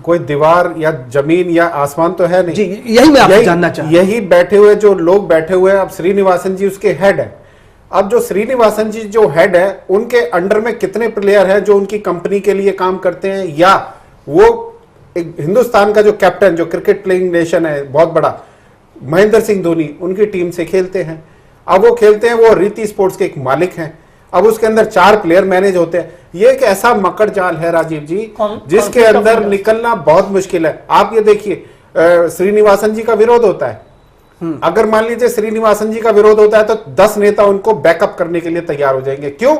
कोई दीवार या जमीन या आसमान तो है नहीं जी, यही मैं आपसे जानना चाह रहा हूं। यही बैठे हुए जो लोग बैठे हुए हैं, अब श्रीनिवासन जी उसके हेड है। अब जो श्रीनिवासन जी जो हेड है, उनके अंडर में कितने प्लेयर हैं जो उनकी कंपनी के लिए काम करते हैं, या वो एक हिंदुस्तान का जो कैप्टन, जो क्रिकेट प्लेइंग नेशन है बहुत बड़ा, महेंद्र सिंह धोनी, उनकी टीम से खेलते हैं। अब वो खेलते हैं, वो रीति स्पोर्ट्स के एक मालिक हैं। अब उसके अंदर 4 प्लेयर मैनेज होते हैं। ये एक ऐसा मकर जाल है राजीव जी, जिसके अंदर निकलना बहुत मुश्किल है। आप ये देखिए, श्रीनिवासन जी का विरोध होता है, अगर मान लीजिए श्रीनिवासन जी का विरोध होता है तो 10 नेता उनको बैकअप करने के लिए तैयार हो जाएंगे। क्यों?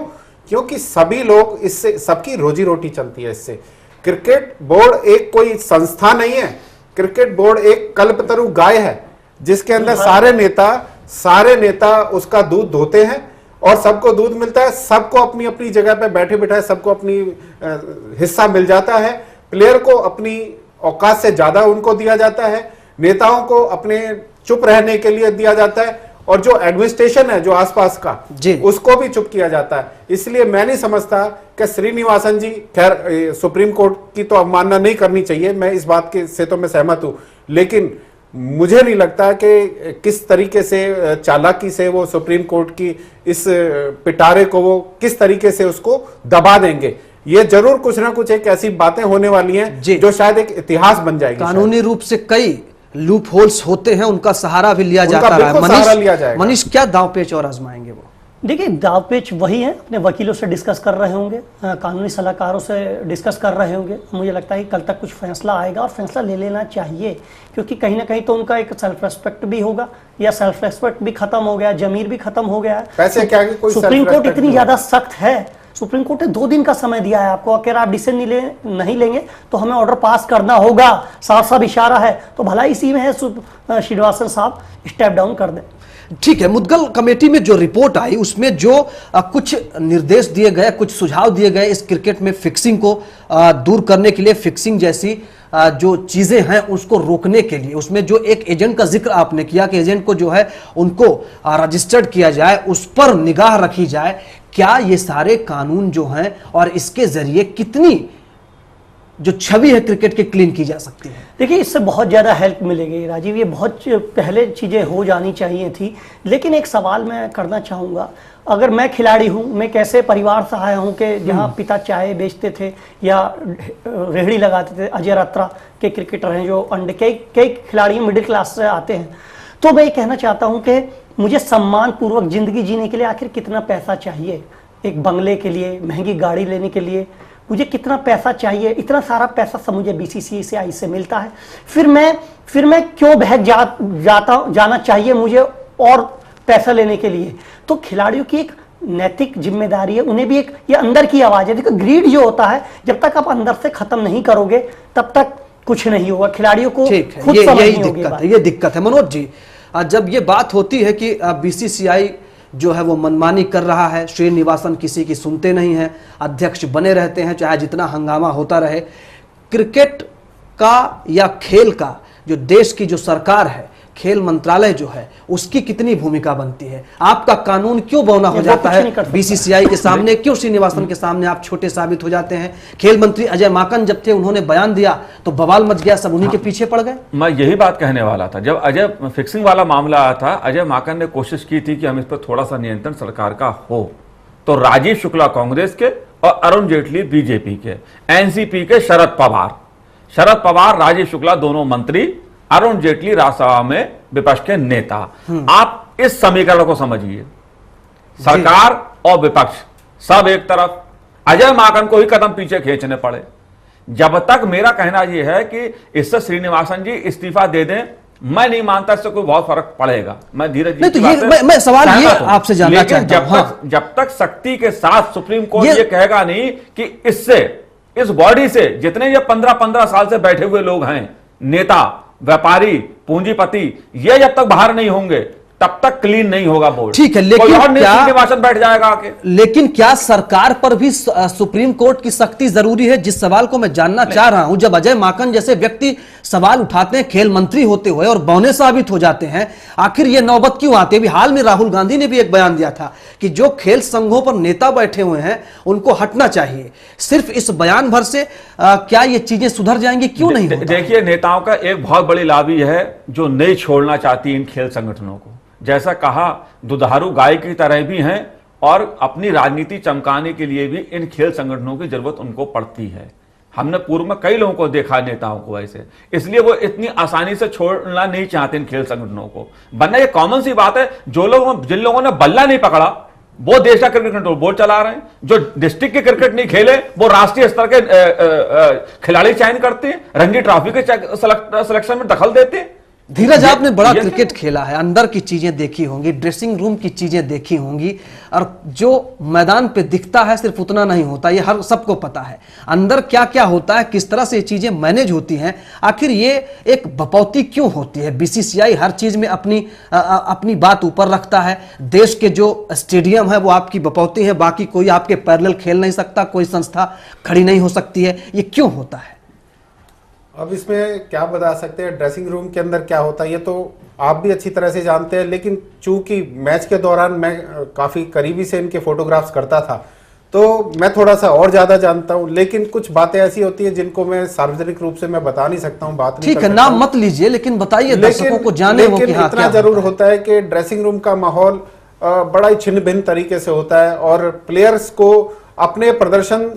क्योंकि सभी लोग इससे, सबकी रोजी रोटी चलती है इससे। क्रिकेट बोर्ड एक कोई संस्था नहीं है, क्रिकेट बोर्ड एक कल्पतरु गाय है, जिसके अंदर सारे नेता उसका दूध धोते हैं और सबको दूध मिलता है, सबको अपनी अपनी जगह पे बैठे बिठाए सबको अपनी हिस्सा मिल जाता है। प्लेयर को अपनी औकात से ज्यादा उनको दिया जाता है, नेताओं को अपने चुप रहने के लिए दिया जाता है, और जो एडमिनिस्ट्रेशन है जो आसपास का उसको भी चुप किया जाता है। इसलिए मैं नहीं समझता कि श्रीनिवासन जी, खैर सुप्रीम कोर्ट की तो अवमानना नहीं करनी चाहिए, मैं इस बात के से तो मैं सहमत हूं, लेकिन मुझे नहीं लगता कि किस तरीके से चालाकी से वो सुप्रीम कोर्ट की इस पिटारे को वो किस तरीके से उसको दबा देंगे। ये जरूर कुछ ना कुछ एक ऐसी बातें होने वाली हैं जो शायद एक इतिहास बन जाएगी। कानूनी रूप से कई लूप होल्स होते हैं, उनका सहारा भी लिया जाता है। मनीष, क्या दांवपेच और आजमाएंगे वो? देखिए, दांवपेच वही है, अपने वकीलों से डिस्कस कर रहे होंगे, कानूनी सलाहकारों से डिस्कस कर रहे होंगे। मुझे लगता है कि कल तक कुछ फैसला आएगा और फैसला ले लेना चाहिए, क्योंकि कहीं ना कहीं तो उनका एक सेल्फ रेस्पेक्ट भी होगा, या सेल्फ रेस्पेक्ट भी खत्म हो गया, जमीर भी खत्म हो गया है। पैसे क्या कि कोई सुप्रीम कोर्ट इतनी ज्यादा सख्त है, सुप्रीम कोर्ट ने 2 दिन का समय दिया है आपको, अगर आप डिसीजन नहीं लेंगे तो हमें ऑर्डर पास करना होगा, साफ साफ इशारा है। तो भला इसी में है श्रीनिवासन साहब स्टेप डाउन कर दें। ठीक है, मुद्गल कमेटी में जो रिपोर्ट आई उसमें जो कुछ निर्देश दिए गए, कुछ सुझाव दिए गए इस क्रिकेट में फिक्सिंग को दूर करने के लिए, फिक्सिंग जैसी जो चीजें हैं उसको रोकने के लिए, उसमें जो एक एजेंट का जिक्र आपने किया कि एजेंट को जो है उनको रजिस्टर्ड किया जाए, उस पर निगाह रखी जाए। क्या ये सारे कानून जो हैं और इसके जरिए कितनी जो छवि है क्रिकेट की क्लीन की जा सकती है? देखिए, इससे बहुत ज़्यादा हेल्प मिलेगी राजीव, ये बहुत पहले चीज़ें हो जानी चाहिए थी। लेकिन एक सवाल मैं करना चाहूँगा, अगर मैं खिलाड़ी हूँ, मैं कैसे परिवार से आया हूँ कि जहाँ पिता चाय बेचते थे या रेहड़ी लगाते थे, अजय रात्रा के क्रिकेटर हैं जो कई खिलाड़ी मिडिल क्लास से आते हैं, तो मैं ये कहना चाहता हूँ कि मुझे सम्मान पूर्वक जिंदगी जीने के लिए आखिर कितना पैसा चाहिए? एक बंगले के लिए, महंगी गाड़ी लेने के लिए मुझे कितना पैसा चाहिए? इतना सारा पैसा सब मुझे बीसीसीआई से मिलता है, फिर मैं क्यों बहक जाना चाहिए मुझे और पैसा लेने के लिए? तो खिलाड़ियों की एक नैतिक जिम्मेदारी है, उन्हें भी एक ये अंदर की आवाज है। देखो, ग्रीड जो होता है, जब तक आप अंदर से खत्म नहीं करोगे तब तक कुछ नहीं होगा। खिलाड़ियों को खुद समझनी होगी। ये दिक्कत है मनोज जी। जब ये बात होती है कि बीसीसीआई जो है वो मनमानी कर रहा है, श्रीनिवासन किसी की सुनते नहीं है, अध्यक्ष बने रहते हैं चाहे जितना हंगामा होता रहे, क्रिकेट का या खेल का जो देश की जो सरकार है, खेल मंत्रालय जो है, उसकी कितनी भूमिका बनती है? आपका कानून क्यों बौना हो जाता है बीसीसीआई के सामने? क्यों श्रीनिवासन के सामने आप छोटे साबित हो जाते हैं? खेल मंत्री अजय माकन जब थे, उन्होंने बयान दिया तो बवाल मच गया, सब उन्हीं के पीछे पड़ गए। मैं यही बात कहने वाला था। जब अजय फिक्सिंग वाला मामला आया था, अजय माकन ने कोशिश की थी कि हम इस पर थोड़ा सा नियंत्रण सरकार का हो, तो राजीव शुक्ला कांग्रेस के और अरुण जेटली बीजेपी के, एनसीपी के शरद पवार, राजीव शुक्ला दोनों मंत्री, अरुण जेटली राज्यसभा में विपक्ष के नेता। आप इस समीकरण को समझिए, सरकार और विपक्ष सब एक तरफ, अजय माकन को ही कदम पीछे खींचने पड़े। जब तक मेरा कहना यह है कि इससे श्रीनिवासन जी इस्तीफा दे दें, मैं नहीं मानता इससे कोई बहुत फर्क पड़ेगा। मैं धीरज जी, तो मैं सवाल ये आपसे जानना चाहता हूं, जब तक सख्ती के साथ सुप्रीम कोर्ट ये कहेगा नहीं कि इससे, इस बॉडी से जितने ये 15-15 साल से बैठे हुए लोग हैं, नेता, व्यापारी, पूंजीपति, ये जब तक बाहर नहीं होंगे तब तक क्लीन नहीं होगा बोर्ड। ठीक है, लेकिन कोई और क्या श्रीनिवासन बैठ जाएगा आके। लेकिन क्या सरकार पर भी सुप्रीम कोर्ट की सख्ती जरूरी है? जिस सवाल को मैं जानना चाह रहा हूं, जब अजय माकन जैसे व्यक्ति सवाल उठाते हैं खेल मंत्री होते हुए और बौने साबित हो जाते हैं, आखिर यह नौबत क्यों आती है? अभी हाल में राहुल गांधी ने भी एक बयान दिया था कि जो खेल संघों पर नेता बैठे हुए हैं उनको हटना चाहिए। सिर्फ इस बयान भर से क्या ये चीजें सुधर जाएंगी? क्यों नहीं होता? देखिए, नेताओं का एक बहुत बड़ी लॉबी है जो नहीं छोड़ना चाहती इन खेल संगठनों को। जैसा कहा, दुधारू गाय की तरह भी हैं और अपनी राजनीति चमकाने के लिए भी इन खेल संगठनों की जरूरत उनको पड़ती है। हमने पूर्व में कई लोगों को देखा, नेताओं को ऐसे, इसलिए वो इतनी आसानी से छोड़ना नहीं चाहते इन खेल संगठनों को। वरना ये कॉमन सी बात है, जिन लोगों ने बल्ला नहीं पकड़ा वो देश का क्रिकेट कंट्रोल बोर्ड चला रहे हैं, जो डिस्ट्रिक्ट के क्रिकेट नहीं खेले वो राष्ट्रीय स्तर के खिलाड़ी चयन करते हैं, रणजी ट्रॉफी के सिलेक्शन में दखल देते हैं। धीरज, आपने बड़ा क्रिकेट खेला है, अंदर की चीजें देखी होंगी, ड्रेसिंग रूम की चीजें देखी होंगी, और जो मैदान पे दिखता है सिर्फ उतना नहीं होता, ये हर सबको पता है। अंदर क्या क्या होता है, किस तरह से ये चीजें मैनेज होती हैं, आखिर ये एक बपौती क्यों होती है? बीसीसीआई हर चीज में अपनी बात ऊपर रखता है। देश के जो स्टेडियम है वो आपकी बपौती है, बाकी कोई आपके पैरेलल खेल नहीं सकता, कोई संस्था खड़ी नहीं हो सकती है। ये क्यों होता है? अब इसमें क्या बता सकते हैं, ड्रेसिंग रूम के अंदर क्या होता है ये तो आप भी अच्छी तरह से जानते हैं, लेकिन चूंकि मैच के दौरान मैं काफी करीबी से इनके फोटोग्राफ्स करता था तो मैं थोड़ा सा और ज्यादा जानता हूं, लेकिन कुछ बातें ऐसी होती हैं जिनको मैं सार्वजनिक रूप से मैं बता नहीं सकता हूं, बात नहीं। ठीक है, नाम मत लीजिए, लेकिन बताइए दर्शकों को जाने वो कि हाँ, इतना जरूर होता है कि ड्रेसिंग रूम का माहौल बड़ा ही छिन्न भिन्न तरीके से होता है और प्लेयर्स को अपने प्रदर्शन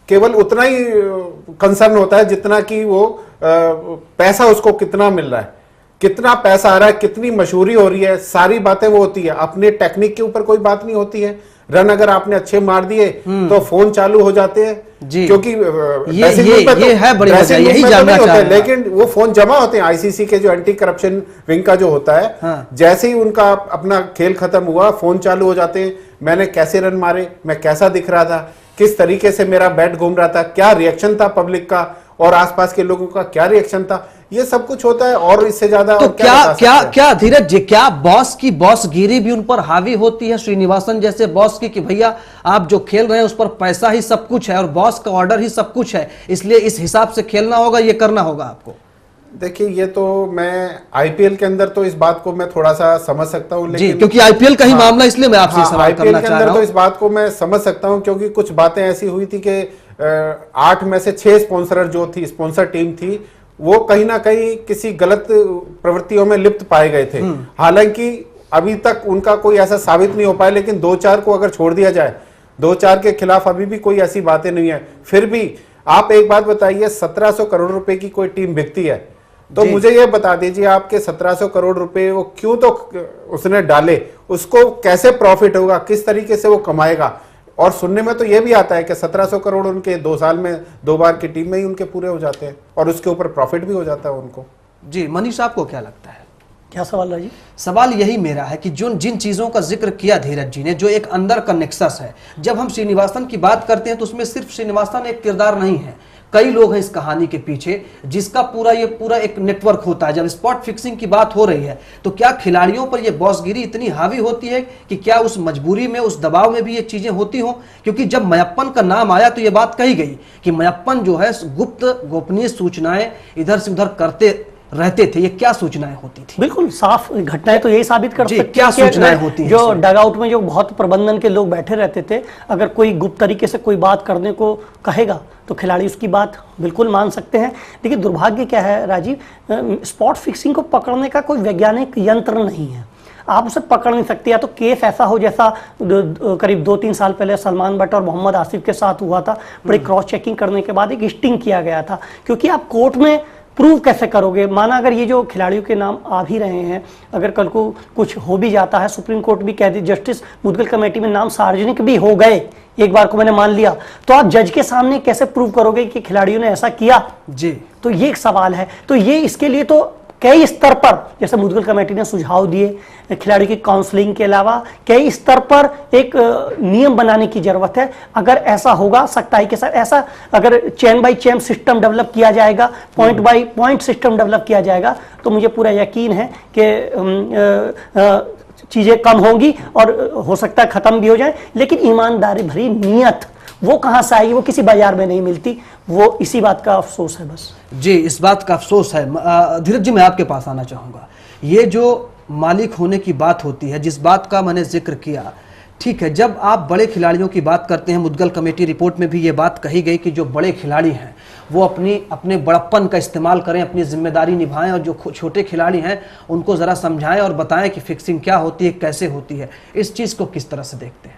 केवल उतना ही कंसर्न होता है जितना कि वो पैसा उसको कितना मिल रहा है, कितना पैसा आ रहा है, कितनी मशहूरी हो रही है, सारी बातें वो होती है। अपने टेक्निक के ऊपर कोई बात नहीं होती है। रन अगर आपने अच्छे मार दिए तो फोन चालू हो जाते हैं, क्योंकि ये है बड़ी वजह, यही जानना चाह रहा हूं। लेकिन वो फोन जमा होते हैं आईसीसी के जो एंटी करप्शन विंग का जो होता है। हाँ। जैसे ही उनका अपना खेल खत्म हुआ फोन चालू हो जाते हैं, मैंने कैसे रन मारे, मैं कैसा दिख रहा था, किस तरीके से मेरा बैट घूम रहा था, क्या रिएक्शन था पब्लिक का और आसपास के लोगों का क्या रिएक्शन था, ये सब कुछ होता है। और इससे ज्यादा तो क्या धीरज जी, क्या बॉस की बॉसगिरी भी उन पर हावी होती है, श्रीनिवासन जैसे बॉस की, कि भैया आप जो खेल रहे हैं उस पर पैसा ही सब कुछ है और बॉस का ऑर्डर ही सब कुछ है, इसलिए इस हिसाब से खेलना होगा, ये करना होगा आपको? देखिए, ये तो मैं आईपीएल के अंदर तो इस बात को मैं थोड़ा सा समझ सकता हूँ, लेकिन क्योंकि आईपीएल का ही मामला, इसलिए मैं आपसे सवाल करना चाह रहा हूं। तो इस बात को मैं समझ सकता हूँ क्योंकि कुछ बातें ऐसी हुई थी कि 8 में से 6 स्पॉन्सर जो थी, स्पॉन्सर टीम थी, वो कहीं ना कहीं किसी गलत प्रवृत्तियों में लिप्त पाए गए थे। हालांकि अभी तक उनका कोई ऐसा साबित नहीं हो पाया, लेकिन 2-4 को अगर छोड़ दिया जाए, 2-4 के खिलाफ अभी भी कोई ऐसी बातें नहीं है। फिर भी आप एक बात बताइए, 1700 करोड़ रुपए की कोई टीम बिकती है तो मुझे ये बता दीजिए आपके 1700 करोड़ रुपए वो क्यों तो उसने डाले, उसको कैसे प्रॉफिट होगा, किस तरीके से वो कमाएगा। और सुनने में तो ये भी आता है कि 1700 करोड़ उनके 2 साल में 2 बार की टीम में ही उनके पूरे हो जाते हैं और उसके ऊपर प्रॉफिट भी हो जाता है उनको। जी मनीष, आपको क्या लगता है? क्या सवाल है जी? सवाल यही मेरा है कि जिन चीजों का जिक्र किया धीरज जी ने, जो एक अंदर का नेक्सस है, जब हम श्रीनिवासन की बात करते हैं तो उसमें सिर्फ श्रीनिवासन एक किरदार नहीं है, कई लोग हैं इस कहानी के पीछे, जिसका पूरा एक नेटवर्क होता है। जब स्पॉट फिक्सिंग की बात हो रही है तो क्या खिलाड़ियों पर यह बॉसगिरी इतनी हावी होती है कि क्या उस मजबूरी में, उस दबाव में भी ये चीजें होती हो? क्योंकि जब मयप्पन का नाम आया तो ये बात कही गई कि मयप्पन जो है गुप्त गोपनीय सूचनाएं इधर से उधर करते रहते थे। ये क्या सूचनाएं होती थी? बिल्कुल साफ घटनाएं तो यही साबित कर सकती है। क्या सूचनाएं होती हैं? जो डगआउट में जो बहुत प्रबंधन के लोग बैठे रहते थे, अगर कोई गुप्त तरीके से कोई बात करने को कहेगा तो खिलाड़ी उसकी बात बिल्कुल मान सकते हैं। लेकिन दुर्भाग्य क्या है राजीव, स्पॉट फिक्सिंग को पकड़ने का कोई वैज्ञानिक यंत्र नहीं है, आप उसे पकड़ नहीं सकते। या तो केस ऐसा हो जैसा करीब 2-3 साल पहले सलमान बट और मोहम्मद आसिफ के साथ हुआ था, बड़ी क्रॉस चेकिंग करने के बाद एक स्टिंग किया गया था। क्योंकि आप कोर्ट में प्रूव कैसे करोगे? माना अगर ये जो खिलाड़ियों के नाम आ भी रहे हैं, अगर कल को कुछ हो भी जाता है, सुप्रीम कोर्ट भी कह दी, जस्टिस मुदगल कमेटी में नाम सार्वजनिक भी हो गए, एक बार को मैंने मान लिया, तो आप जज के सामने कैसे प्रूव करोगे कि खिलाड़ियों ने ऐसा किया? जी, तो ये एक सवाल है। तो ये इसके लिए तो कई स्तर पर, जैसे मुदगल कमेटी ने सुझाव दिए खिलाड़ी की काउंसलिंग के अलावा, कई स्तर पर एक नियम बनाने की जरूरत है। अगर ऐसा होगा सख्ताई के साथ, ऐसा अगर chain by chain system develop किया जाएगा, point by point system develop किया जाएगा, तो मुझे पूरा यकीन है कि चीजें कम होंगी और हो सकता है खत्म भी हो जाए। लेकिन ईमानदारी भरी नीयत वो कहां से आएगी? वो किसी बाजार में नहीं मिलती। वो इसी बात का अफसोस है बस। जी, इस बात का अफसोस है। धीरज जी, मैं आपके पास आना चाहूँगा। ये जो मालिक होने की बात होती है, जिस बात का मैंने जिक्र किया, ठीक है, जब आप बड़े खिलाड़ियों की बात करते हैं, मुदगल कमेटी रिपोर्ट में भी ये बात कही गई कि जो बड़े खिलाड़ी हैं वो अपने बड़प्पन का इस्तेमाल करें, अपनी जिम्मेदारी निभाएं, और जो छोटे खिलाड़ी हैं उनको ज़रा समझाएं और बताएं कि फिक्सिंग क्या होती है, कैसे होती है। इस चीज़ को किस तरह से देखते हैं?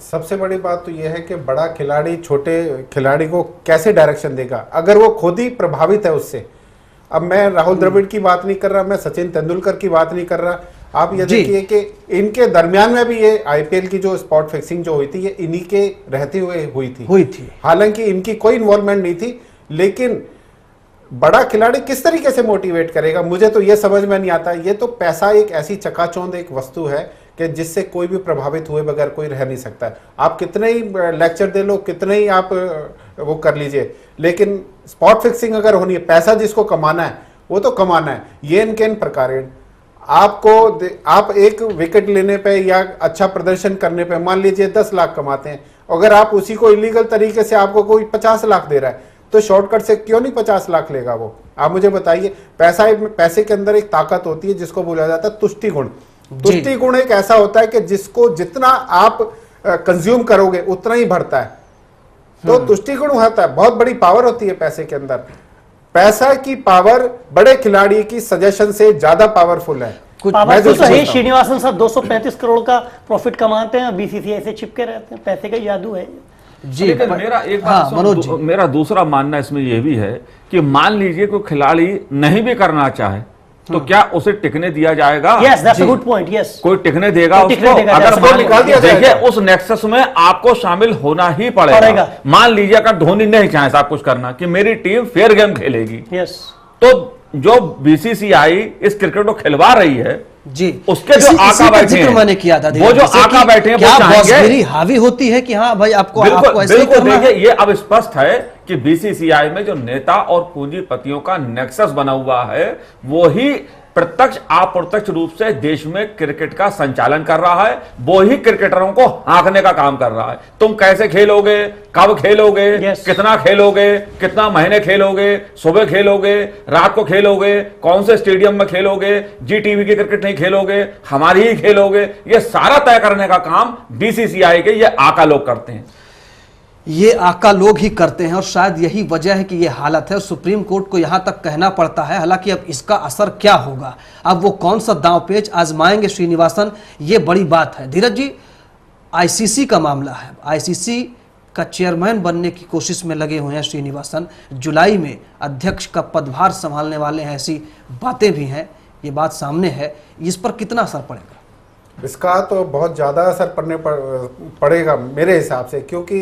सबसे बड़ी बात तो यह है कि बड़ा खिलाड़ी छोटे खिलाड़ी को कैसे डायरेक्शन देगा अगर वो खुद ही प्रभावित है उससे। अब मैं राहुल द्रविड़ की बात नहीं कर रहा, मैं सचिन तेंदुलकर की बात नहीं कर रहा। आप ये देखिए कि इनके दरमियान में भी ये आईपीएल की जो स्पॉट फिक्सिंग जो हुई थी, ये इन्हीं के रहते हुए हुई थी। हालांकि इनकी कोई इन्वॉल्वमेंट नहीं थी, लेकिन बड़ा खिलाड़ी किस तरीके से मोटिवेट करेगा, मुझे तो ये समझ में नहीं आता। ये तो पैसा एक ऐसी चकाचौंध एक वस्तु है कि जिससे कोई भी प्रभावित हुए बगैर कोई रह नहीं सकता है। आप कितने ही लेक्चर दे लो, कितने ही आप वो कर लीजिए, लेकिन स्पॉट फिक्सिंग अगर होनी है, पैसा जिसको कमाना है वो तो कमाना है। ये इनके इन प्रकार आप एक विकेट लेने पे या अच्छा प्रदर्शन करने पे मान लीजिए 10 लाख कमाते हैं, अगर आप उसी को इलीगल तरीके से आपको कोई 50 लाख दे रहा है तो शॉर्टकट से क्यों नहीं 50 लाख लेगा वो? आप मुझे बताइए। पैसे के अंदर एक ताकत होती है जिसको बोला जाता है तुष्टि गुण। तुष्टि गुण एक ऐसा होता है कि जिसको जितना आप कंज्यूम करोगे उतना ही बढ़ता है। तो तुष्टि गुण होता है, बहुत बड़ी पावर होती है पैसे के अंदर। पैसा की पावर बड़े खिलाड़ी की सजेशन से ज्यादा पावरफुल है। श्रीनिवासन साहब 235 करोड़ का प्रॉफिट कमाते हैं, बीसीसीआई से चिपके रहते हैं, पैसे का जादू है जी। मेरा एक बात मेरा दूसरा मानना इसमें यह भी है कि मान लीजिए कोई खिलाड़ी नहीं भी करना चाहे तो क्या उसे टिकने दिया जाएगा? Yes, that's a good point, yes. कोई टिकने देगा उसको? अगर देखिए उस नेक्सस में आपको शामिल होना ही पड़ेगा। मान लीजिए अगर धोनी नहीं चाहे साहब कुछ करना कि मेरी टीम फेयर गेम खेलेगी, yes. तो जो बीसीसीआई इस क्रिकेट को खिलवा रही है जी, उसके जो आका बैठे हैं, मैंने किया था, वो जो आका बैठे हैं क्या बॉसगिरी हावी होती है कि हाँ भाई आपको ऐसे ही करना है। ये अब स्पष्ट है कि बीसीसीआई में जो नेता और पूंजीपतियों का नेक्सस बना हुआ है वो ही प्रत्यक्ष अप्रत्यक्ष रूप से देश में क्रिकेट का संचालन कर रहा है, वो ही क्रिकेटरों को हाँकने का काम कर रहा है। तुम कैसे खेलोगे, कब खेलोगे, कितना खेलोगे, कितना महीने खेलोगे, सुबह खेलोगे, रात को खेलोगे, कौन से स्टेडियम में खेलोगे, जी टीवी की क्रिकेट नहीं खेलोगे, हमारी ही खेलोगे, ये सारा तय करने का काम बीसीसीआई के ये आका लोग करते हैं। ये आका लोग ही करते हैं और शायद यही वजह है कि ये हालत है। सुप्रीम कोर्ट को यहां तक कहना पड़ता है। हालांकि अब इसका असर क्या होगा, अब वो कौन सा दांवपेच आजमाएंगे श्रीनिवासन, ये बड़ी बात है। धीरज जी, आईसीसी का मामला है, आईसीसी का चेयरमैन बनने की कोशिश में लगे हुए हैं श्रीनिवासन। जुलाई में अध्यक्ष का पदभार संभालने वाले हैं, ऐसी बातें भी हैं, ये बात सामने है। इस पर कितना असर पड़ेगा? इसका तो बहुत ज़्यादा असर पड़ेगा मेरे हिसाब से, क्योंकि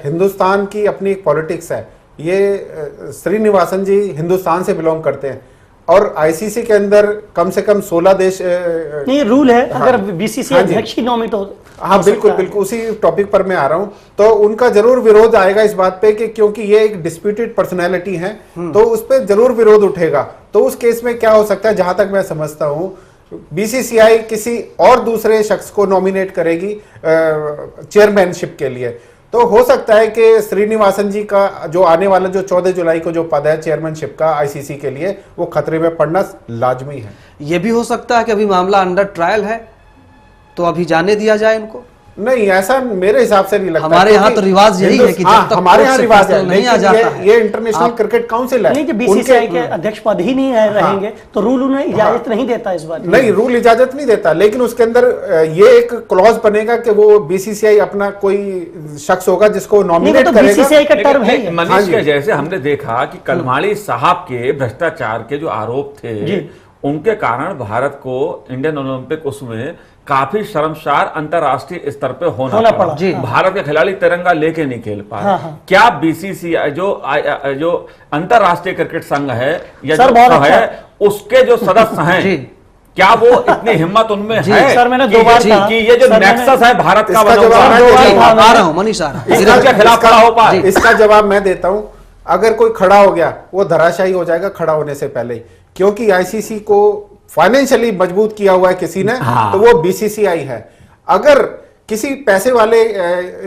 हिंदुस्तान की अपनी एक पॉलिटिक्स है। ये श्रीनिवासन जी हिंदुस्तान से बिलोंग करते हैं और आईसीसी के अंदर कम से कम 16 देश नहीं रूल है। हाँ, अगर बीसीसीआई अध्यक्ष ही नॉमिनेट हो, हाँ बिल्कुल बिल्कुल, उसी टॉपिक पर मैं आ रहा हूं। तो उनका जरूर विरोध आएगा इस बात पे कि क्योंकि ये एक डिस्प्यूटेड पर्सनैलिटी है, तो उस पर जरूर विरोध उठेगा। तो उस केस में क्या हो सकता है, जहां तक मैं समझता हूं बीसीसीआई किसी और दूसरे शख्स को नॉमिनेट करेगी चेयरमैनशिप के लिए। तो हो सकता है कि श्रीनिवासन जी का जो आने वाला जो 14 जुलाई को जो पद है चेयरमैनशिप का आईसीसी के लिए, वो खतरे में पड़ना लाजमी है। यह भी हो सकता है कि अभी मामला अंडर ट्रायल है तो अभी जाने दिया जाए इनको। नहीं, ऐसा मेरे हिसाब से नहीं लगता। हमारे यहाँ तो रिवाज यही है कि जब तक हमारे यहाँ रिवाज है, नहीं आ जाता है। ये इंटरनेशनल क्रिकेट काउंसिल है, नहीं कि बीसीसीआई के अध्यक्ष पद ही नहीं रहेंगे तो रूल उन्हें इजाजत नहीं देता इस बात। नहीं, रूल इजाजत नहीं देता, लेकिन उसके अंदर ये एक क्लॉज बनेगा कि वो बीसीसीआई अपना कोई शख्स होगा जिसको नॉमिनेट करेगा। बीसीसीआई का टर्म है। मनीष के जैसे हमने देखा कि कलमाड़ी साहब के भ्रष्टाचार के जो आरोप थे, उनके कारण भारत को इंडियन ओलंपिक उसमें काफी शर्मसार अंतरराष्ट्रीय स्तर पे होना पड़ा। पड़ा। जी। भारत के खिलाड़ी तिरंगा लेके नहीं खेल पाए। हाँ। क्या बीसीसीआई जो अंतरराष्ट्रीय क्रिकेट संघ है या सर, जो बहुत है अच्छा। उसके जो सदस्य हैं, जी। क्या वो इतनी हिम्मत उनमें है सर, मैंने कि दो बार ये- कहा। कि ये जो सर, नेक्सस है भारत का इसका बना हुआ जवाब है, दो बार ये कहा। आ रहा हूं मनीष, आ रहा हूं। इसके खिलाफ खड़ा हो पाए। इसका जवाब मैं देता हूं। अगर कोई खड़ा हो गया वो धराशायी हो जाएगा खड़ा होने से पहले ही, क्योंकि आईसीसी को फाइनेंशियली मजबूत किया हुआ है किसी ने, हाँ। तो वो बीसीसीआई है। अगर किसी पैसे वाले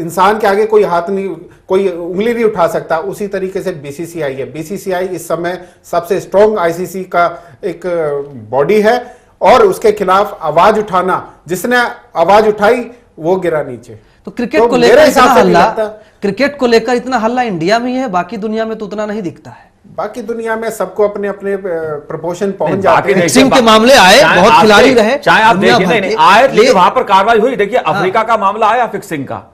इंसान के आगे कोई हाथ नहीं, कोई उंगली नहीं उठा सकता, उसी तरीके से बीसीसीआई है। बीसीसीआई इस समय सबसे स्ट्रॉन्ग आईसीसी का एक बॉडी है और उसके खिलाफ आवाज उठाना, जिसने आवाज उठाई वो गिरा नीचे। तो क्रिकेट तो को मेरे लेकर हिसाब इतना से नहीं हल्ला, लगता। क्रिकेट को लेकर इतना हल्ला इंडिया में ही है, बाकी दुनिया में तो उतना नहीं दिखता है। बाकी दुनिया में सबको अपने अपने प्रपोर्शन पहुंच नहीं, जाते बाकी हैं। देखिए, फिक्सिंग के मामले आए, चाहे बहुत आप खिलाड़ी देख- रहे, चाहे आप दुनिया देखिए, भर नहीं के। आए, लेकिन ये- वहां पर कार्रवाई हुई। देखिए अफ्रीका का मामला आया फिक्सिंग का,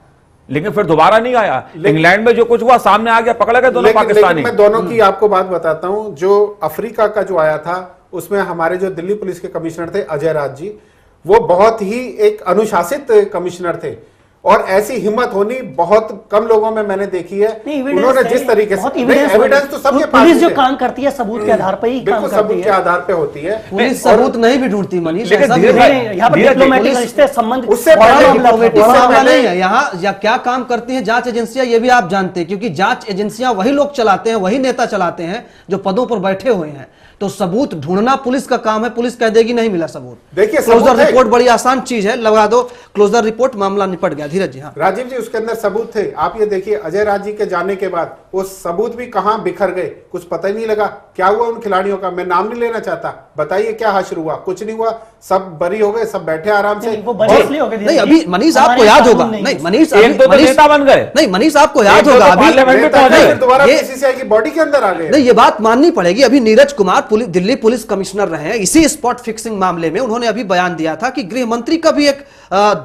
लेकिन फिर दोबारा नहीं आया। इंग्लैंड में जो कुछ हुआ सामने आ गया, पकड़े गए दोनों पाकिस्तानी। लेकिन मैं दोनों की आपको बात बताता हूं। जो अफ्रीका का जो आया था उसमें हमारे जो दिल्ली पुलिस के कमिश्नर थे अजय राज जी, वो बहुत ही एक अनुशासित कमिश्नर थे और ऐसी हिम्मत होनी बहुत कम लोगों में मैंने देखी है। उन्होंने जिस तरीके से एविडेंस तो सबके पास पुलिस जो है। काम करती है सबूत के आधार पर ही काम बिल्कुल करती सबूत के है। आधार पे होती है। पुलिस सबूत नहीं भी ढूंढती मनीष, लेकिन ऐसा भी धीरे- है। नहीं, यहाँ पर धीरे- डिप्लोमेटिक पुलिस- रिश्ते संबंध उससे बड़ा पहले मामला था। डिप्लोमेटिक उससे मामला पहले- नहीं है यहाँ, या क्या काम करती हैं जांच एजेंसियां ये भी आप जानते हैं, क्योंकि जांच एजेंसियां वही लोग चलाते हैं, वही नेता चलाते हैं जो पदों पर बैठे हुए हैं। तो सबूत ढूंढना पुलिस का काम है, पुलिस कह देगी नहीं मिला सबूत। देखिए, क्लोजर सबूत है। रिपोर्ट बड़ी आसान चीज है, लगा दो क्लोजर रिपोर्ट, मामला निपट गया। धीरज जी। हाँ, राजीव जी, उसके अंदर सबूत थे। आप ये देखिए अजय राज जी के जाने के बाद वो सबूत भी कहां बिखर गए, कुछ पता ही नहीं लगा। क्या हुआ उन खिलाड़ियों का, मैं नाम नहीं लेना चाहता, बताइए क्या हश्र हुआ? कुछ नहीं हुआ, सब बरी हो गए, सब बैठे आराम से। नहीं, वो बरी इसलिए हो गए, नहीं अभी मनीष आपको याद होगा, नहीं मनीष एक दो तो मनीष- नेता बन गए। नहीं मनीष आपको याद एक दो होगा तो अभी पार्लियामेंट में पहुंच गए। फिर दोबारा ये- बीसीसीआई की बॉडी के अंदर आ गए। नहीं, ये बात माननी पड़ेगी। अभी नीरज कुमार दिल्ली पुलिस कमिश्नर रहे हैं, इसी स्पॉट फिक्सिंग मामले में उन्होंने अभी बयान दिया था कि गृह मंत्री का भी एक